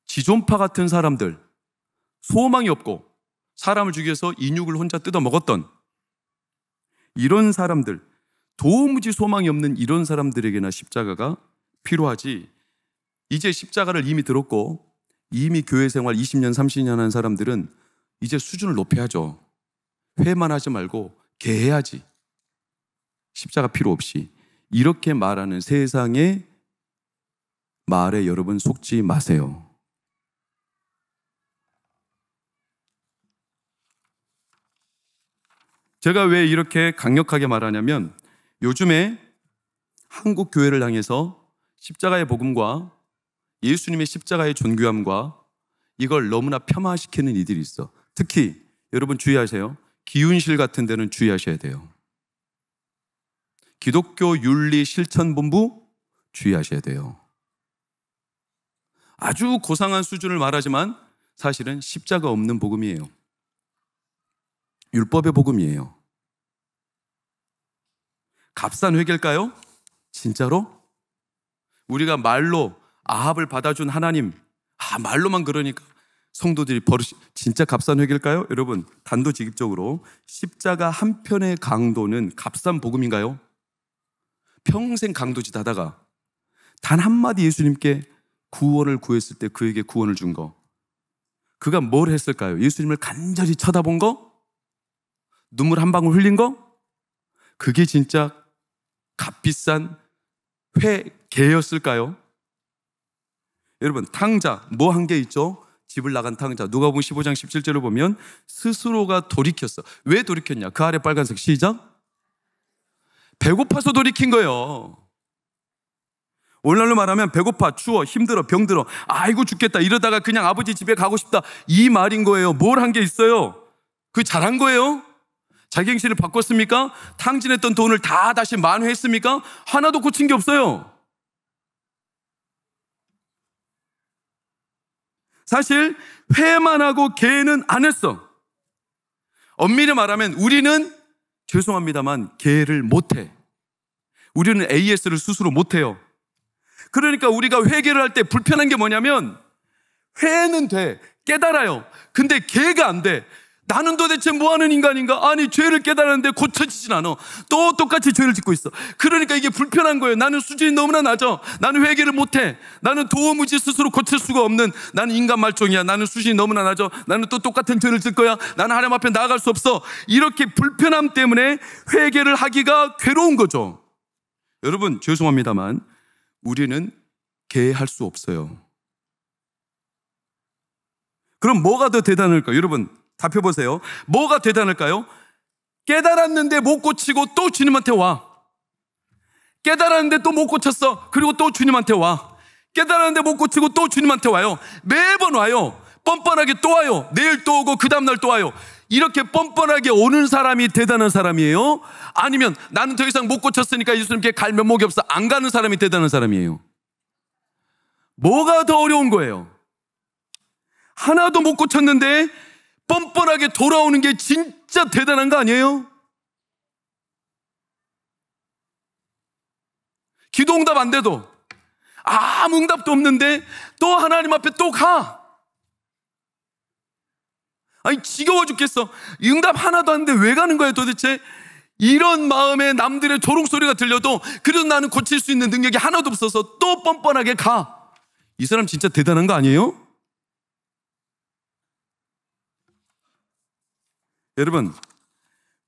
지존파 같은 사람들, 소망이 없고 사람을 죽여서 인육을 혼자 뜯어 먹었던 이런 사람들, 도무지 소망이 없는 이런 사람들에게나 십자가가 필요하지. 이제 십자가를 이미 들었고 이미 교회 생활 20년 30년 한 사람들은 이제 수준을 높여야죠. 회만 하지 말고 개해야지. 십자가 필요 없이. 이렇게 말하는 세상의 말에 여러분 속지 마세요. 제가 왜 이렇게 강력하게 말하냐면, 요즘에 한국 교회를 향해서 십자가의 복음과 예수님의 십자가의 존귀함과 이걸 너무나 폄하시키는 이들이 있어. 특히 여러분 주의하세요. 기운실 같은 데는 주의하셔야 돼요. 기독교 윤리 실천본부 주의하셔야 돼요. 아주 고상한 수준을 말하지만 사실은 십자가 없는 복음이에요. 율법의 복음이에요. 값싼 회개일까요? 진짜로? 우리가 말로 아합을 받아준 하나님, 말로만 그러니까 성도들이 버릇이, 진짜 값싼 회개일까요? 여러분, 단도직입적으로 십자가 한 편의 강도는 값싼 복음인가요? 평생 강도짓 하다가 단 한마디 예수님께 구원을 구했을 때 그에게 구원을 준 거, 그가 뭘 했을까요? 예수님을 간절히 쳐다본 거? 눈물 한 방울 흘린 거? 그게 진짜 값비싼 회개였을까요? 여러분, 탕자 뭐 한 게 있죠? 집을 나간 탕자, 누가복음 15장 17절을 보면 스스로가 돌이켰어. 왜 돌이켰냐? 그 아래 빨간색 시작. 배고파서 돌이킨 거예요. 오늘날로 말하면 배고파, 추워, 힘들어, 병들어, 아이고 죽겠다 이러다가 그냥 아버지 집에 가고 싶다, 이 말인 거예요. 뭘 한 게 있어요? 그 잘한 거예요? 자기 행실을 바꿨습니까? 탕진했던 돈을 다 다시 만회했습니까? 하나도 고친 게 없어요. 사실 회만 하고 개는 안 했어. 엄밀히 말하면 우리는 죄송합니다만 개를 못해. 우리는 AS를 스스로 못해요. 그러니까 우리가 회개를 할 때 불편한 게 뭐냐면, 회는 돼, 깨달아요. 근데 개가 안 돼. 나는 도대체 뭐하는 인간인가? 아니, 죄를 깨달았는데 고쳐지진 않아. 또 똑같이 죄를 짓고 있어. 그러니까 이게 불편한 거예요. 나는 수준이 너무나 낮아. 나는 회개를 못해. 나는 도무지 스스로 고칠 수가 없는, 나는 인간 말종이야. 나는 수준이 너무나 낮아. 나는 또 똑같은 죄를 짓을 거야. 나는 하나님 앞에 나아갈 수 없어. 이렇게 불편함 때문에 회개를 하기가 괴로운 거죠. 여러분, 죄송합니다만 우리는 개할 수 없어요. 그럼 뭐가 더 대단할까요? 여러분 답해보세요. 뭐가 대단할까요? 깨달았는데 못 고치고 또 주님한테 와. 깨달았는데 또 못 고쳤어. 그리고 또 주님한테 와. 깨달았는데 못 고치고 또 주님한테 와요. 매번 와요. 뻔뻔하게 또 와요. 내일 또 오고 그 다음날 또 와요. 이렇게 뻔뻔하게 오는 사람이 대단한 사람이에요? 아니면 나는 더 이상 못 고쳤으니까 예수님께 갈 면목이 없어 안 가는 사람이 대단한 사람이에요? 뭐가 더 어려운 거예요? 하나도 못 고쳤는데 뻔뻔하게 돌아오는 게 진짜 대단한 거 아니에요? 기도 응답 안 돼도 아무 응답도 없는데 또 하나님 앞에 또 가. 아니 지겨워 죽겠어. 응답 하나도 안 돼. 왜 가는 거야 도대체? 이런 마음에 남들의 조롱소리가 들려도 그래도 나는 고칠 수 있는 능력이 하나도 없어서 또 뻔뻔하게 가. 이 사람 진짜 대단한 거 아니에요? 여러분,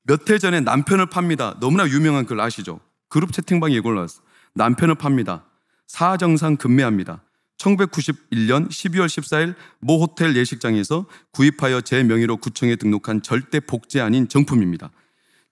몇 해 전에 남편을 팝니다. 너무나 유명한 글 아시죠? 그룹 채팅방에 이걸 나왔어. 남편을 팝니다. 사정상 급매합니다. 1991년 12월 14일 모 호텔 예식장에서 구입하여 제 명의로 구청에 등록한 절대 복제 아닌 정품입니다.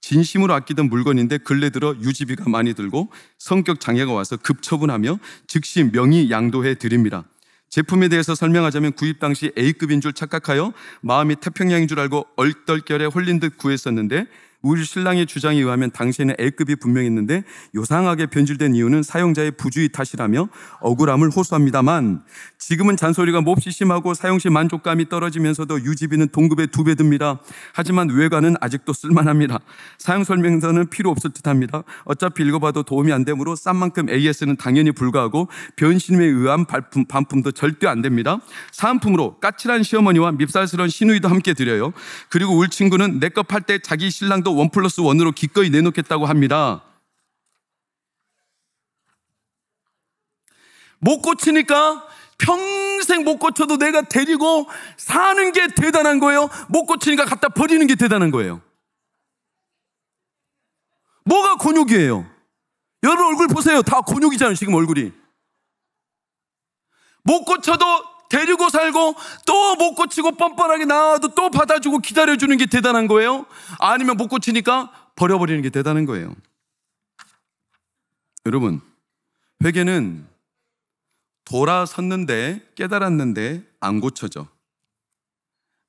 진심으로 아끼던 물건인데 근래 들어 유지비가 많이 들고 성격 장애가 와서 급처분하며 즉시 명의 양도해 드립니다. 제품에 대해서 설명하자면 구입 당시 A급인 줄 착각하여 마음이 태평양인 줄 알고 얼떨결에 홀린 듯 구했었는데 우리 신랑의 주장에 의하면 당시에는 A급이 분명했는데 요상하게 변질된 이유는 사용자의 부주의 탓이라며 억울함을 호소합니다만 지금은 잔소리가 몹시 심하고 사용 시 만족감이 떨어지면서도 유지비는 동급의 2배 듭니다. 하지만 외관은 아직도 쓸만합니다. 사용 설명서는 필요 없을 듯합니다. 어차피 읽어봐도 도움이 안 되므로 싼 만큼 AS는 당연히 불가하고 변심에 의한 반품도 절대 안 됩니다. 사은품으로 까칠한 시어머니와 밉살스러운 시누이도 함께 드려요. 그리고 울 친구는 내 거 팔 때 자기 신랑도 1+1으로 기꺼이 내놓겠다고 합니다. 못 고치니까 평생 못 고쳐도 내가 데리고 사는 게 대단한 거예요? 못 고치니까 갖다 버리는 게 대단한 거예요? 뭐가 곤욕이에요? 여러분 얼굴 보세요. 다 곤욕이잖아요 지금 얼굴이. 못 고쳐도 데리고 살고 또 못 고치고 뻔뻔하게 나와도 또 받아주고 기다려주는 게 대단한 거예요? 아니면 못 고치니까 버려버리는 게 대단한 거예요? 여러분, 회개는 돌아섰는데 깨달았는데 안 고쳐져.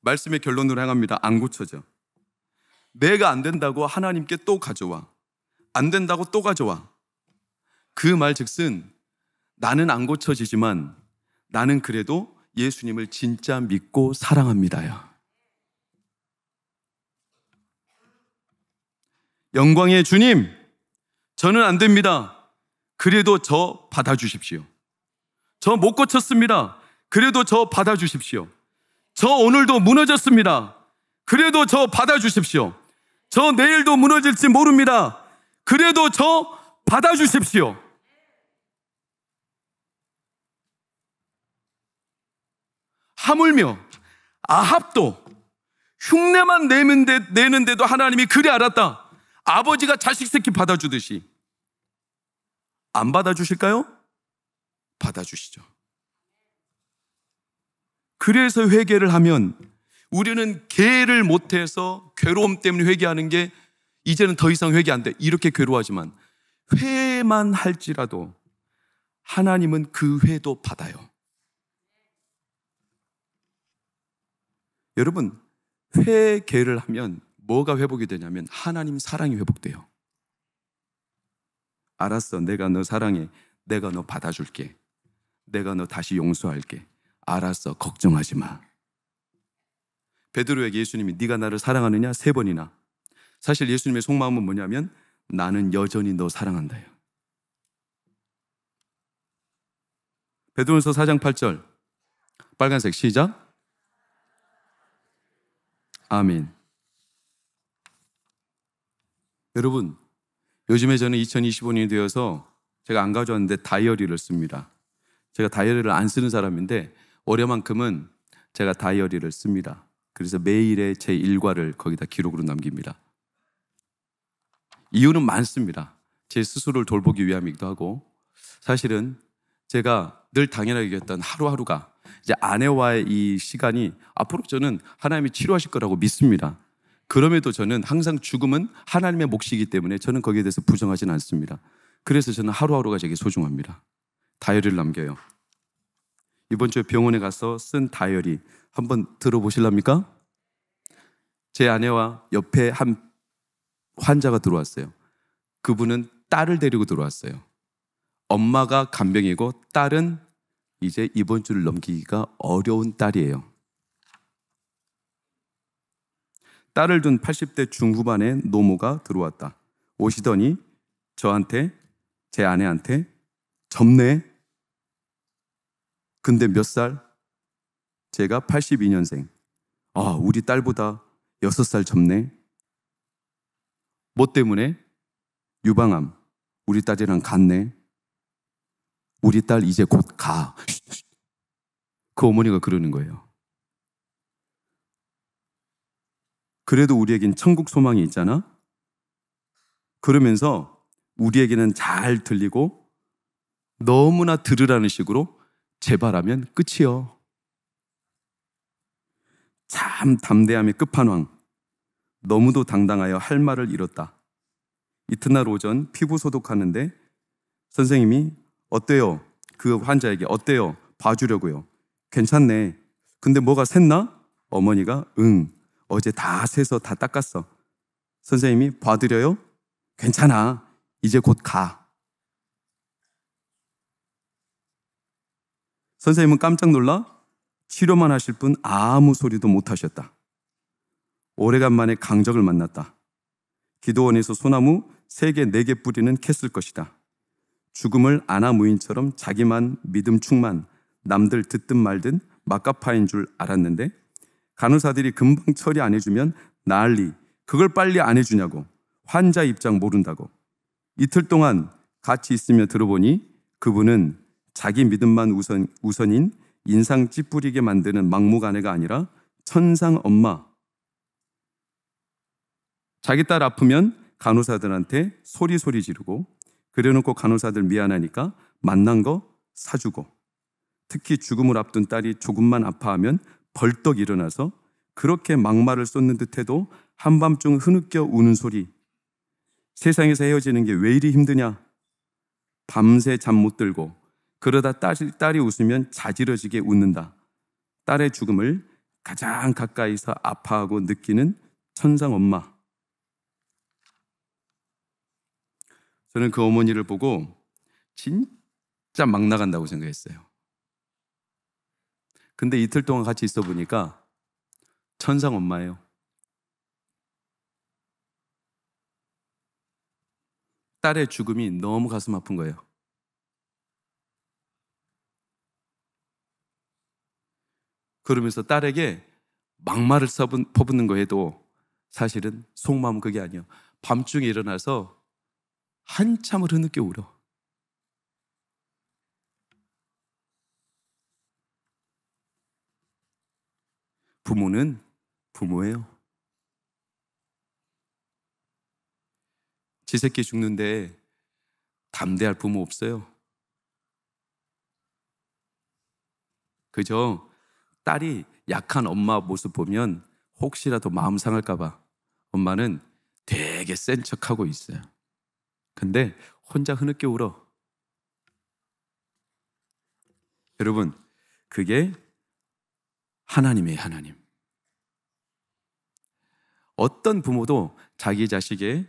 말씀의 결론으로 향합니다. 안 고쳐져. 내가 안 된다고 하나님께 또 가져와. 안 된다고 또 가져와. 그 말 즉슨 나는 안 고쳐지지만 나는 그래도 예수님을 진짜 믿고 사랑합니다요. 영광의 주님, 저는 안 됩니다. 그래도 저 받아주십시오. 저 못 고쳤습니다. 그래도 저 받아주십시오. 저 오늘도 무너졌습니다. 그래도 저 받아주십시오. 저 내일도 무너질지 모릅니다. 그래도 저 받아주십시오. 하물며 아합도 흉내만 내는데도 하나님이 그리 알았다. 아버지가 자식 새끼 받아주듯이 안 받아주실까요? 받아주시죠. 그래서 회개를 하면 우리는 개를 못해서 괴로움 때문에 회개하는 게 이제는 더 이상 회개 안 돼. 이렇게 괴로워하지만 회만 할지라도 하나님은 그 회도 받아요. 여러분, 회개를 하면 뭐가 회복이 되냐면 하나님 사랑이 회복돼요. 알았어, 내가 너 사랑해. 내가 너 받아줄게. 내가 너 다시 용서할게. 알았어, 걱정하지 마. 베드로에게 예수님이 네가 나를 사랑하느냐 3번이나. 사실 예수님의 속마음은 뭐냐면 나는 여전히 너 사랑한다요. 베드로전서 4장 8절 빨간색 시작. 아멘. 여러분, 요즘에 저는 2025년이 되어서 제가 안 가져왔는데 다이어리를 씁니다. 제가 다이어리를 안 쓰는 사람인데 올해만큼은 제가 다이어리를 씁니다. 그래서 매일의 제 일과를 거기다 기록으로 남깁니다. 이유는 많습니다. 제 스스로를 돌보기 위함이기도 하고, 사실은 제가 늘 당연하게 여겼던 하루하루가 이제 아내와의 이 시간이 앞으로 저는 하나님이 치료하실 거라고 믿습니다. 그럼에도 저는 항상 죽음은 하나님의 몫이기 때문에 저는 거기에 대해서 부정하지는 않습니다. 그래서 저는 하루하루가 되게 소중합니다. 다이어리를 남겨요. 이번 주에 병원에 가서 쓴 다이어리 한번 들어보실랍니까? 제 아내와 옆에 한 환자가 들어왔어요. 그분은 딸을 데리고 들어왔어요. 엄마가 간병이고 딸은 이제 이번 주를 넘기기가 어려운 딸이에요. 딸을 둔 80대 중후반의 노모가 들어왔다. 오시더니 저한테, 제 아내한테 젊네. 근데 몇 살? 제가 82년생. 우리 딸보다 6살 젊네. 뭐 때문에? 유방암. 우리 딸이랑 같네. 우리 딸 이제 곧 가. 그 어머니가 그러는 거예요. 그래도 우리에겐 천국 소망이 있잖아. 그러면서 우리에게는 잘 들리고 너무나 들으라는 식으로 제발하면 끝이요. 참 담대함의 끝판왕. 너무도 당당하여 할 말을 잃었다. 이튿날 오전 피부 소독하는데 선생님이 어때요? 그 환자에게 어때요? 봐주려고요. 괜찮네. 근데 뭐가 샜나? 어머니가 어제 다 세서 다 닦았어. 선생님이 봐드려요? 괜찮아. 이제 곧 가. 선생님은 깜짝 놀라 치료만 하실 분 아무 소리도 못 하셨다. 오래간만에 강적을 만났다. 기도원에서 소나무 3개, 4개 뿌리는 캤을 것이다. 죽음을 아나무인처럼 자기만 믿음 충만, 남들 듣든 말든 막가파인 줄 알았는데 간호사들이 금방 처리 안 해주면 난리, 그걸 빨리 안 해주냐고, 환자 입장 모른다고. 이틀 동안 같이 있으며 들어보니 그분은 자기 믿음만 우선인 인상 찌푸리게 만드는 막무가내가 아니라 천상 엄마. 자기 딸 아프면 간호사들한테 소리 지르고, 그래놓고 간호사들 미안하니까 만난 거 사주고, 특히 죽음을 앞둔 딸이 조금만 아파하면 벌떡 일어나서 그렇게 막말을 쏟는 듯해도 한밤중 흐느껴 우는 소리. 세상에서 헤어지는 게 왜 이리 힘드냐. 밤새 잠 못 들고 그러다 딸이 웃으면 자지러지게 웃는다. 딸의 죽음을 가장 가까이서 아파하고 느끼는 천상 엄마. 저는 그 어머니를 보고 진짜 막 나간다고 생각했어요. 근데 이틀 동안 같이 있어 보니까 천상 엄마예요. 딸의 죽음이 너무 가슴 아픈 거예요. 그러면서 딸에게 막말을 퍼붓는 거 해도 사실은 속마음은 그게 아니에요. 밤중에 일어나서 한참을 흐느껴 울어. 부모는 부모예요. 지 새끼 죽는데 담대할 부모 없어요. 그죠? 딸이 약한 엄마 모습 보면 혹시라도 마음 상할까 봐 엄마는 되게 센 척하고 있어요. 근데 혼자 흐느껴 울어. 여러분, 그게 하나님이에요, 하나님. 어떤 부모도 자기 자식의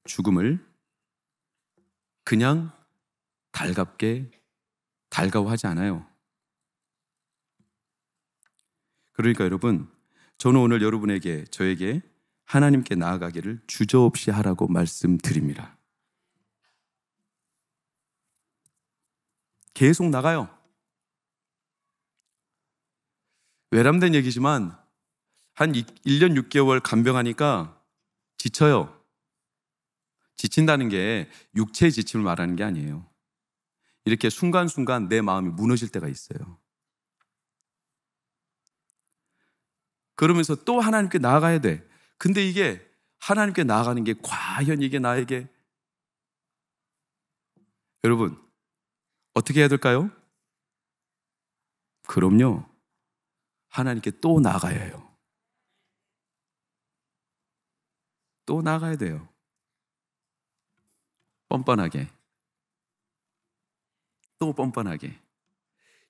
죽음을 그냥 달갑게 달가워하지 않아요. 그러니까 여러분, 저는 오늘 여러분에게, 저에게 하나님께 나아가기를 주저없이 하라고 말씀드립니다. 계속 나가요. 외람된 얘기지만 한 1년 6개월 간병하니까 지쳐요. 지친다는 게 육체의 지침을 말하는 게 아니에요. 이렇게 순간순간 내 마음이 무너질 때가 있어요. 그러면서 또 하나님께 나아가야 돼. 근데 이게 하나님께 나아가는 게 과연 이게 나에게, 여러분 어떻게 해야 될까요? 그럼요, 하나님께 또 나아가야 해요. 또 나아가야 돼요. 뻔뻔하게, 또 뻔뻔하게.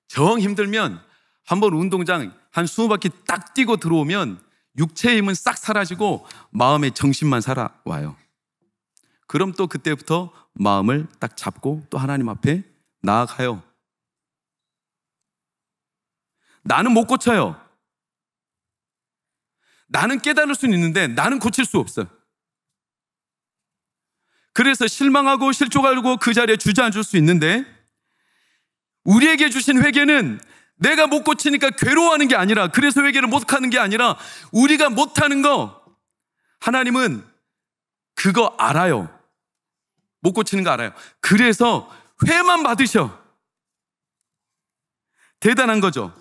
정 힘들면 한번 운동장 한 20바퀴 딱 뛰고 들어오면 육체의 힘은 싹 사라지고 마음의 정신만 살아와요. 그럼 또 그때부터 마음을 딱 잡고 또 하나님 앞에 나아가요. 나는 못 고쳐요. 나는 깨달을 수는 있는데 나는 고칠 수 없어요. 그래서 실망하고 실족하고 그 자리에 주저앉을 수 있는데, 우리에게 주신 회개는 내가 못 고치니까 괴로워하는 게 아니라, 그래서 회개를 못하는 게 아니라, 우리가 못하는 거 하나님은 그거 알아요. 못 고치는 거 알아요. 그래서 회만 받으셔. 대단한 거죠.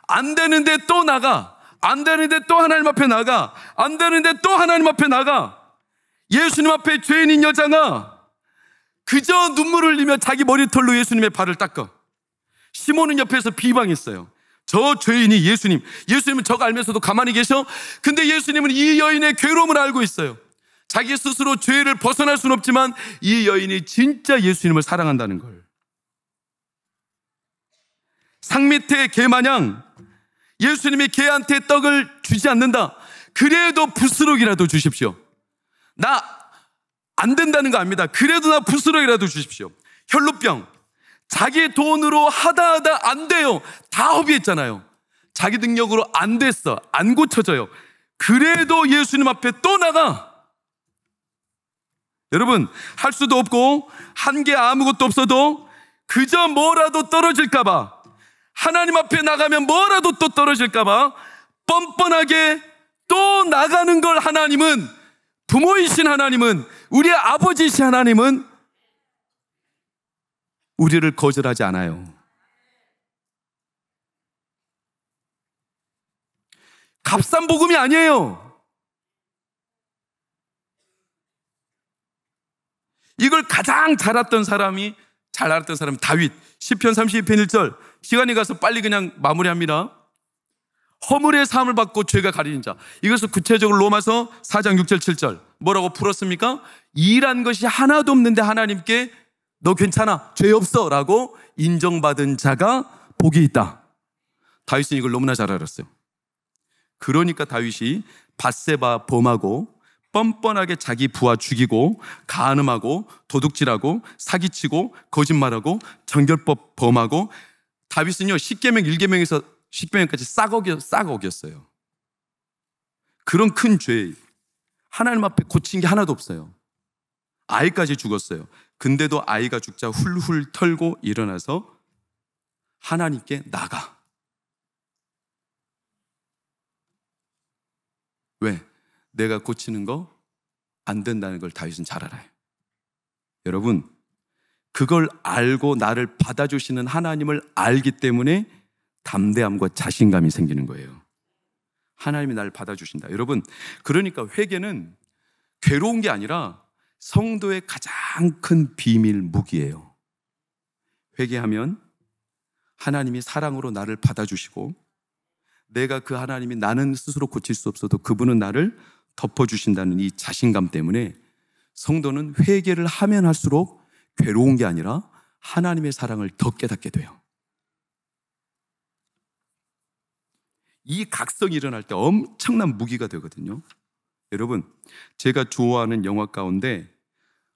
안 되는데 또 나가, 안 되는데 또 하나님 앞에 나가, 안 되는데 또 하나님 앞에 나가. 예수님 앞에 죄인인 여자가 그저 눈물을 흘리며 자기 머리털로 예수님의 발을 닦아. 시몬은 옆에서 비방했어요. 저 죄인이 예수님은 저거 알면서도 가만히 계셔? 근데 예수님은 이 여인의 괴로움을 알고 있어요. 자기 스스로 죄를 벗어날 수는 없지만 이 여인이 진짜 예수님을 사랑한다는 걸. 상 밑에 개 마냥 예수님이 개한테 떡을 주지 않는다. 그래도 부스럭이라도 주십시오. 나 안 된다는 거 압니다. 그래도 나 부스럭이라도 주십시오. 혈루병, 자기 돈으로 하다 안 돼요. 다 허비했잖아요. 자기 능력으로 안 됐어, 안 고쳐져요. 그래도 예수님 앞에 또 나가. 여러분, 할 수도 없고 한 게 아무것도 없어도 그저 뭐라도 떨어질까봐, 하나님 앞에 나가면 뭐라도 또 떨어질까봐 뻔뻔하게 또 나가는 걸 하나님은, 부모이신 하나님은, 우리의 아버지이신 하나님은 우리를 거절하지 않아요. 값싼 복음이 아니에요. 이걸 가장 잘 알았던 사람이 다윗. 시편 32편 1절. 시간이 가서 빨리 그냥 마무리합니다. 허물의 사함을 받고 죄가 가리는 자. 이것을 구체적으로 로마서 4장 6절 7절 뭐라고 풀었습니까? 일한 것이 하나도 없는데 하나님께 너 괜찮아, 죄 없어 라고 인정받은 자가 복이 있다. 다윗은 이걸 너무나 잘 알았어요. 그러니까 다윗이 밧세바 범하고 뻔뻔하게 자기 부하 죽이고 간음하고 도둑질하고 사기치고 거짓말하고 정결법 범하고, 다윗은요 10계명 1계명에서 10계명까지 싹 어겼어요. 그런 큰 죄, 하나님 앞에 고친 게 하나도 없어요. 아이까지 죽었어요. 근데도 아이가 죽자 훌훌 털고 일어나서 하나님께 나가. 왜? 내가 고치는 거 안 된다는 걸 다윗은 잘 알아요. 여러분, 그걸 알고 나를 받아주시는 하나님을 알기 때문에 담대함과 자신감이 생기는 거예요. 하나님이 나를 받아주신다. 여러분, 그러니까 회개는 괴로운 게 아니라 성도의 가장 큰 비밀 무기예요. 회개하면 하나님이 사랑으로 나를 받아주시고, 내가 그 하나님이, 나는 스스로 고칠 수 없어도 그분은 나를 덮어주신다는 이 자신감 때문에 성도는 회개를 하면 할수록 괴로운 게 아니라 하나님의 사랑을 더 깨닫게 돼요. 이 각성이 일어날 때 엄청난 무기가 되거든요. 여러분, 제가 좋아하는 영화 가운데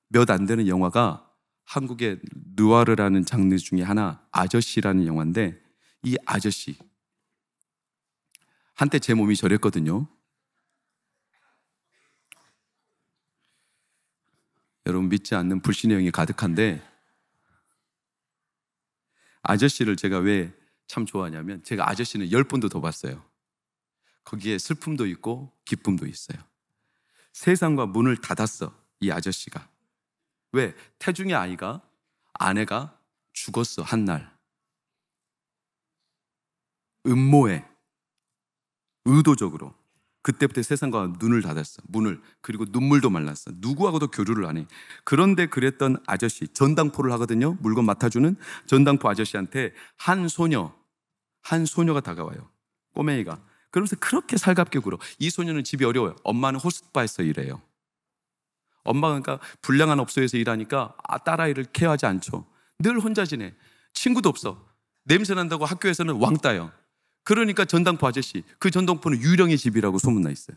몇 안 되는 영화가 한국의 느와르라는 장르 중에 하나, 아저씨라는 영화인데, 이 아저씨, 한때 제 몸이 저랬거든요. 여러분, 믿지 않는 불신의 영이 가득한데, 아저씨를 제가 왜 참 좋아하냐면, 제가 아저씨는 10번도 더 봤어요. 거기에 슬픔도 있고 기쁨도 있어요. 세상과 문을 닫았어, 이 아저씨가. 왜? 태중의 아내가 죽었어, 한날. 음모에, 의도적으로. 그때부터 세상과 눈을 닫았어, 문을. 그리고 눈물도 말랐어. 누구하고도 교류를 안 해. 그런데 그랬던 아저씨, 전당포를 하거든요. 물건 맡아주는 전당포 아저씨한테 한 소녀가 다가와요. 꼬맹이가. 그러면서 그렇게 살갑게 굴어. 이 소녀는 집이 어려워요. 엄마는 호스트바에서 일해요. 엄마가 그러니까 불량한 업소에서 일하니까 딸아이를 케어하지 않죠. 늘 혼자 지내. 친구도 없어. 냄새 난다고 학교에서는 왕따요. 그러니까 전당포 아저씨, 그 전당포는 유령의 집이라고 소문나 있어요.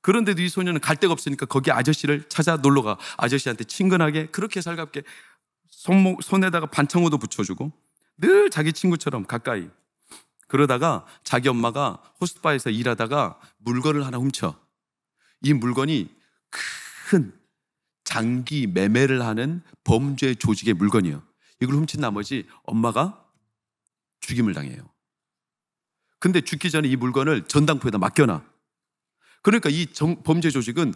그런데도 이 소녀는 갈 데가 없으니까 거기 아저씨를 찾아 놀러가. 아저씨한테 친근하게 그렇게 살갑게 손에다가 반창고도 붙여주고 늘 자기 친구처럼 가까이. 그러다가 자기 엄마가 호스트바에서 일하다가 물건을 하나 훔쳐. 이 물건이 큰 장기 매매를 하는 범죄 조직의 물건이에요. 이걸 훔친 나머지 엄마가 죽임을 당해요. 근데 죽기 전에 이 물건을 전당포에다 맡겨놔. 그러니까 이 범죄 조직은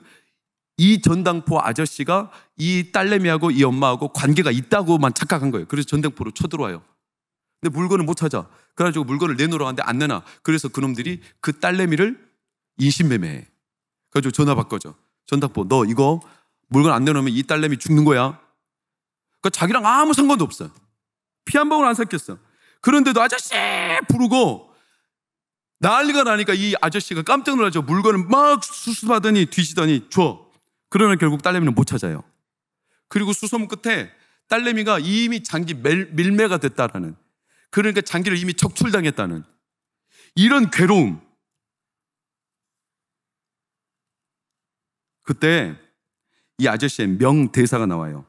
이 전당포 아저씨가 이 딸내미하고 이 엄마하고 관계가 있다고만 착각한 거예요. 그래서 전당포로 쳐들어와요. 근데 물건을 못 찾아. 그래가지고 물건을 내놓으러 가는데 안 내놔. 그래서 그놈들이 그 딸내미를 인신매매해. 그래가지고 전화 바꿔줘. 전당포, 너 이거 물건 안 내놓으면 이 딸내미 죽는 거야. 그러니까 자기랑 아무 상관도 없어요. 피 한 방울 안 섞였어. 그런데도 아저씨 부르고 난리가 나니까 이 아저씨가 깜짝 놀라죠. 물건을 막 수습하더니 뒤지더니 줘. 그러나 결국 딸내미는 못 찾아요. 그리고 수소문 끝에 딸내미가 이미 장기 밀매가 됐다라는, 그러니까 장기를 이미 척출당했다는 이런 괴로움. 그때 이 아저씨의 명대사가 나와요.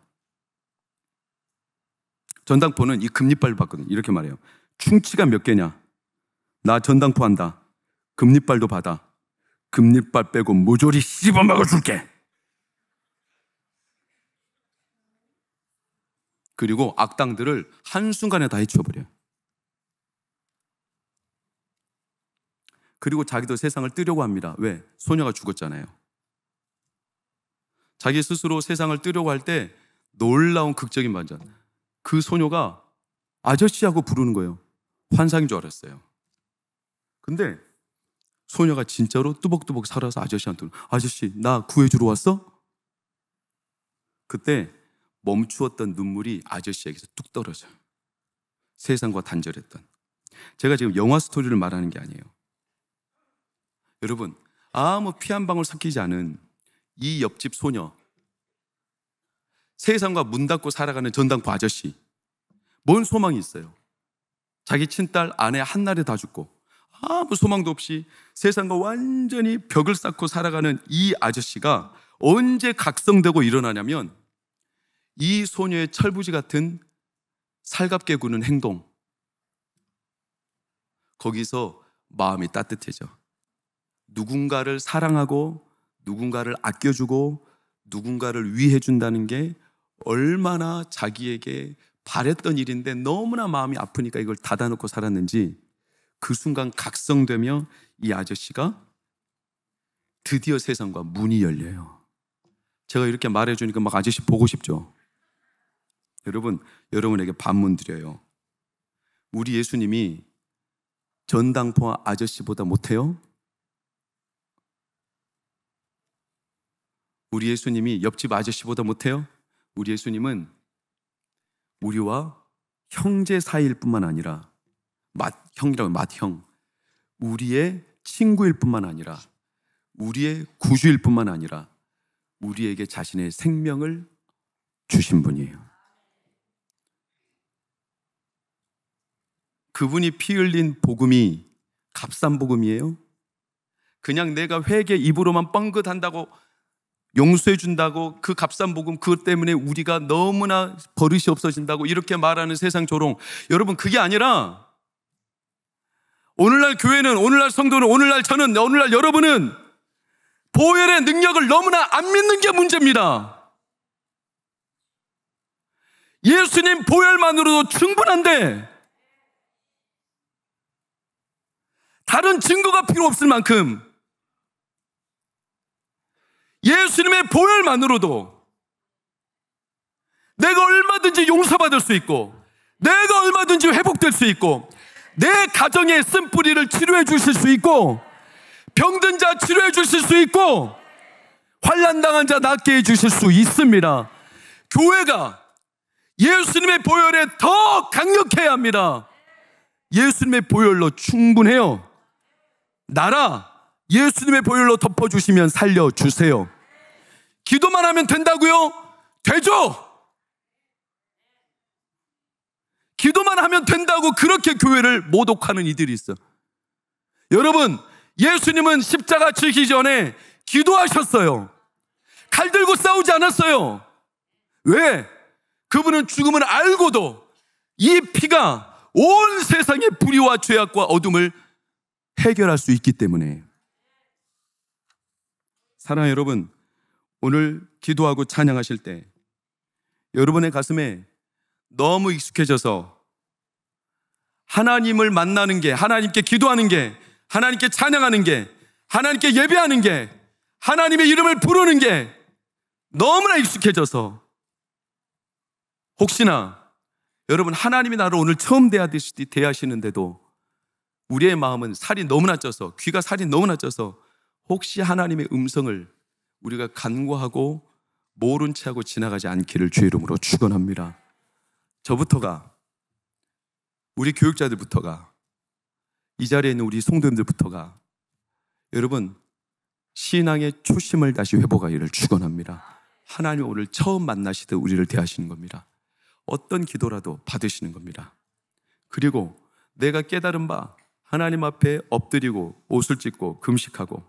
전당포는 이 금리빨을 받거든요. 이렇게 말해요. 충치가 몇 개냐? 나 전당포 한다. 금리빨도 받아. 금리빨 빼고 모조리 씹어먹어줄게. 그리고 악당들을 한순간에 다 해치워버려요. 그리고 자기도 세상을 뜨려고 합니다. 왜? 소녀가 죽었잖아요. 자기 스스로 세상을 뜨려고 할 때 놀라운 극적인 반전. 그 소녀가 아저씨하고 부르는 거예요. 환상인 줄 알았어요. 근데 소녀가 진짜로 뚜벅뚜벅 살아서 아저씨한테, 아저씨 나 구해주러 왔어? 그때 멈추었던 눈물이 아저씨에게서 뚝 떨어져요. 세상과 단절했던. 제가 지금 영화 스토리를 말하는 게 아니에요. 여러분, 아무 피 한 방울 섞이지 않은 이 옆집 소녀, 세상과 문 닫고 살아가는 전당포 아저씨, 뭔 소망이 있어요? 자기 친딸 아내 한날에 다 죽고 아무 소망도 없이 세상과 완전히 벽을 쌓고 살아가는 이 아저씨가 언제 각성되고 일어나냐면 이 소녀의 철부지 같은 살갑게 구는 행동, 거기서 마음이 따뜻해져. 누군가를 사랑하고 누군가를 아껴주고 누군가를 위해준다는 게 얼마나 자기에게 바랬던 일인데 너무나 마음이 아프니까 이걸 닫아놓고 살았는지 그 순간 각성되며 이 아저씨가 드디어 세상과 문이 열려요. 제가 이렇게 말해주니까 막 아저씨 보고 싶죠? 여러분, 여러분에게 반문 드려요. 우리 예수님이 전당포 아저씨보다 못해요? 우리 예수님이 옆집 아저씨보다 못해요? 우리 예수님은 우리와 형제 사이일 뿐만 아니라 형이라고 맏형, 우리의 친구일 뿐만 아니라 우리의 구주일 뿐만 아니라 우리에게 자신의 생명을 주신 분이에요. 그분이 피 흘린 복음이 값싼 복음이에요? 그냥 내가 회개 입으로만 뻥긋한다고 용서해 준다고 그 값싼 복음 그것 때문에 우리가 너무나 버릇이 없어진다고 이렇게 말하는 세상 조롱, 여러분 그게 아니라 오늘날 교회는, 오늘날 성도는, 오늘날 저는, 오늘날 여러분은 보혈의 능력을 너무나 안 믿는 게 문제입니다. 예수님 보혈만으로도 충분한데 다른 증거가 필요 없을 만큼 예수님의 보혈만으로도 내가 얼마든지 용서받을 수 있고 내가 얼마든지 회복될 수 있고 내 가정의 쓴뿌리를 치료해 주실 수 있고 병든 자 치료해 주실 수 있고 환난당한 자 낫게 해 주실 수 있습니다. 교회가 예수님의 보혈에 더 강력해야 합니다. 예수님의 보혈로 충분해요. 나라 예수님의 보혈로 덮어주시면 살려주세요. 기도만 하면 된다고요? 되죠? 기도만 하면 된다고 그렇게 교회를 모독하는 이들이 있어. 여러분, 예수님은 십자가 지기 전에 기도하셨어요. 칼 들고 싸우지 않았어요. 왜? 그분은 죽음을 알고도 이 피가 온 세상의 불의와 죄악과 어둠을 해결할 수 있기 때문에. 사랑하는 여러분, 오늘 기도하고 찬양하실 때 여러분의 가슴에 너무 익숙해져서 하나님을 만나는 게, 하나님께 기도하는 게, 하나님께 찬양하는 게, 하나님께 예배하는 게, 하나님의 이름을 부르는 게 너무나 익숙해져서 혹시나 여러분 하나님이 나를 오늘 처음 대하시는데도 우리의 마음은 살이 너무나 쪄서, 귀가 살이 너무나 쪄서 혹시 하나님의 음성을 우리가 간과하고 모른 채 하고 지나가지 않기를 주의 이름으로 축원합니다. 저부터가, 우리 교육자들부터가, 이 자리에 있는 우리 성도님들부터가 여러분 신앙의 초심을 다시 회복하기를 축원합니다. 하나님 오늘 처음 만나시듯 우리를 대하시는 겁니다. 어떤 기도라도 받으시는 겁니다. 그리고 내가 깨달은 바 하나님 앞에 엎드리고 옷을 찢고 금식하고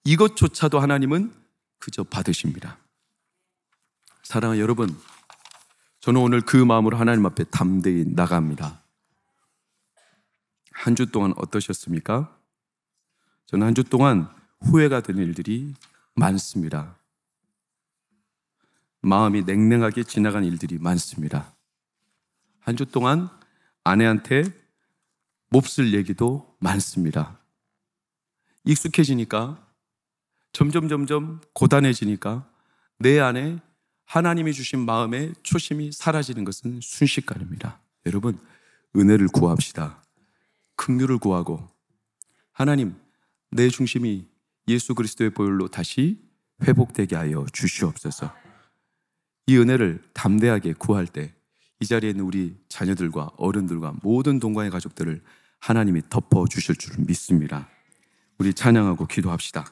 이것조차도 하나님은 그저 받으십니다. 사랑하는 여러분, 저는 오늘 그 마음으로 하나님 앞에 담대히 나갑니다. 한 주 동안 어떠셨습니까? 저는 한 주 동안 후회가 되는 일들이 많습니다. 마음이 냉랭하게 지나간 일들이 많습니다. 한 주 동안 아내한테 몹쓸 얘기도 많습니다. 익숙해지니까 점점 고단해지니까 내 안에 하나님이 주신 마음의 초심이 사라지는 것은 순식간입니다. 여러분, 은혜를 구합시다. 긍휼을 구하고 하나님, 내 중심이 예수 그리스도의 보혈로 다시 회복되게 하여 주시옵소서. 이 은혜를 담대하게 구할 때 이 자리에 있는 우리 자녀들과 어른들과 모든 동광의 가족들을 하나님이 덮어주실 줄 믿습니다. 우리 찬양하고 기도합시다.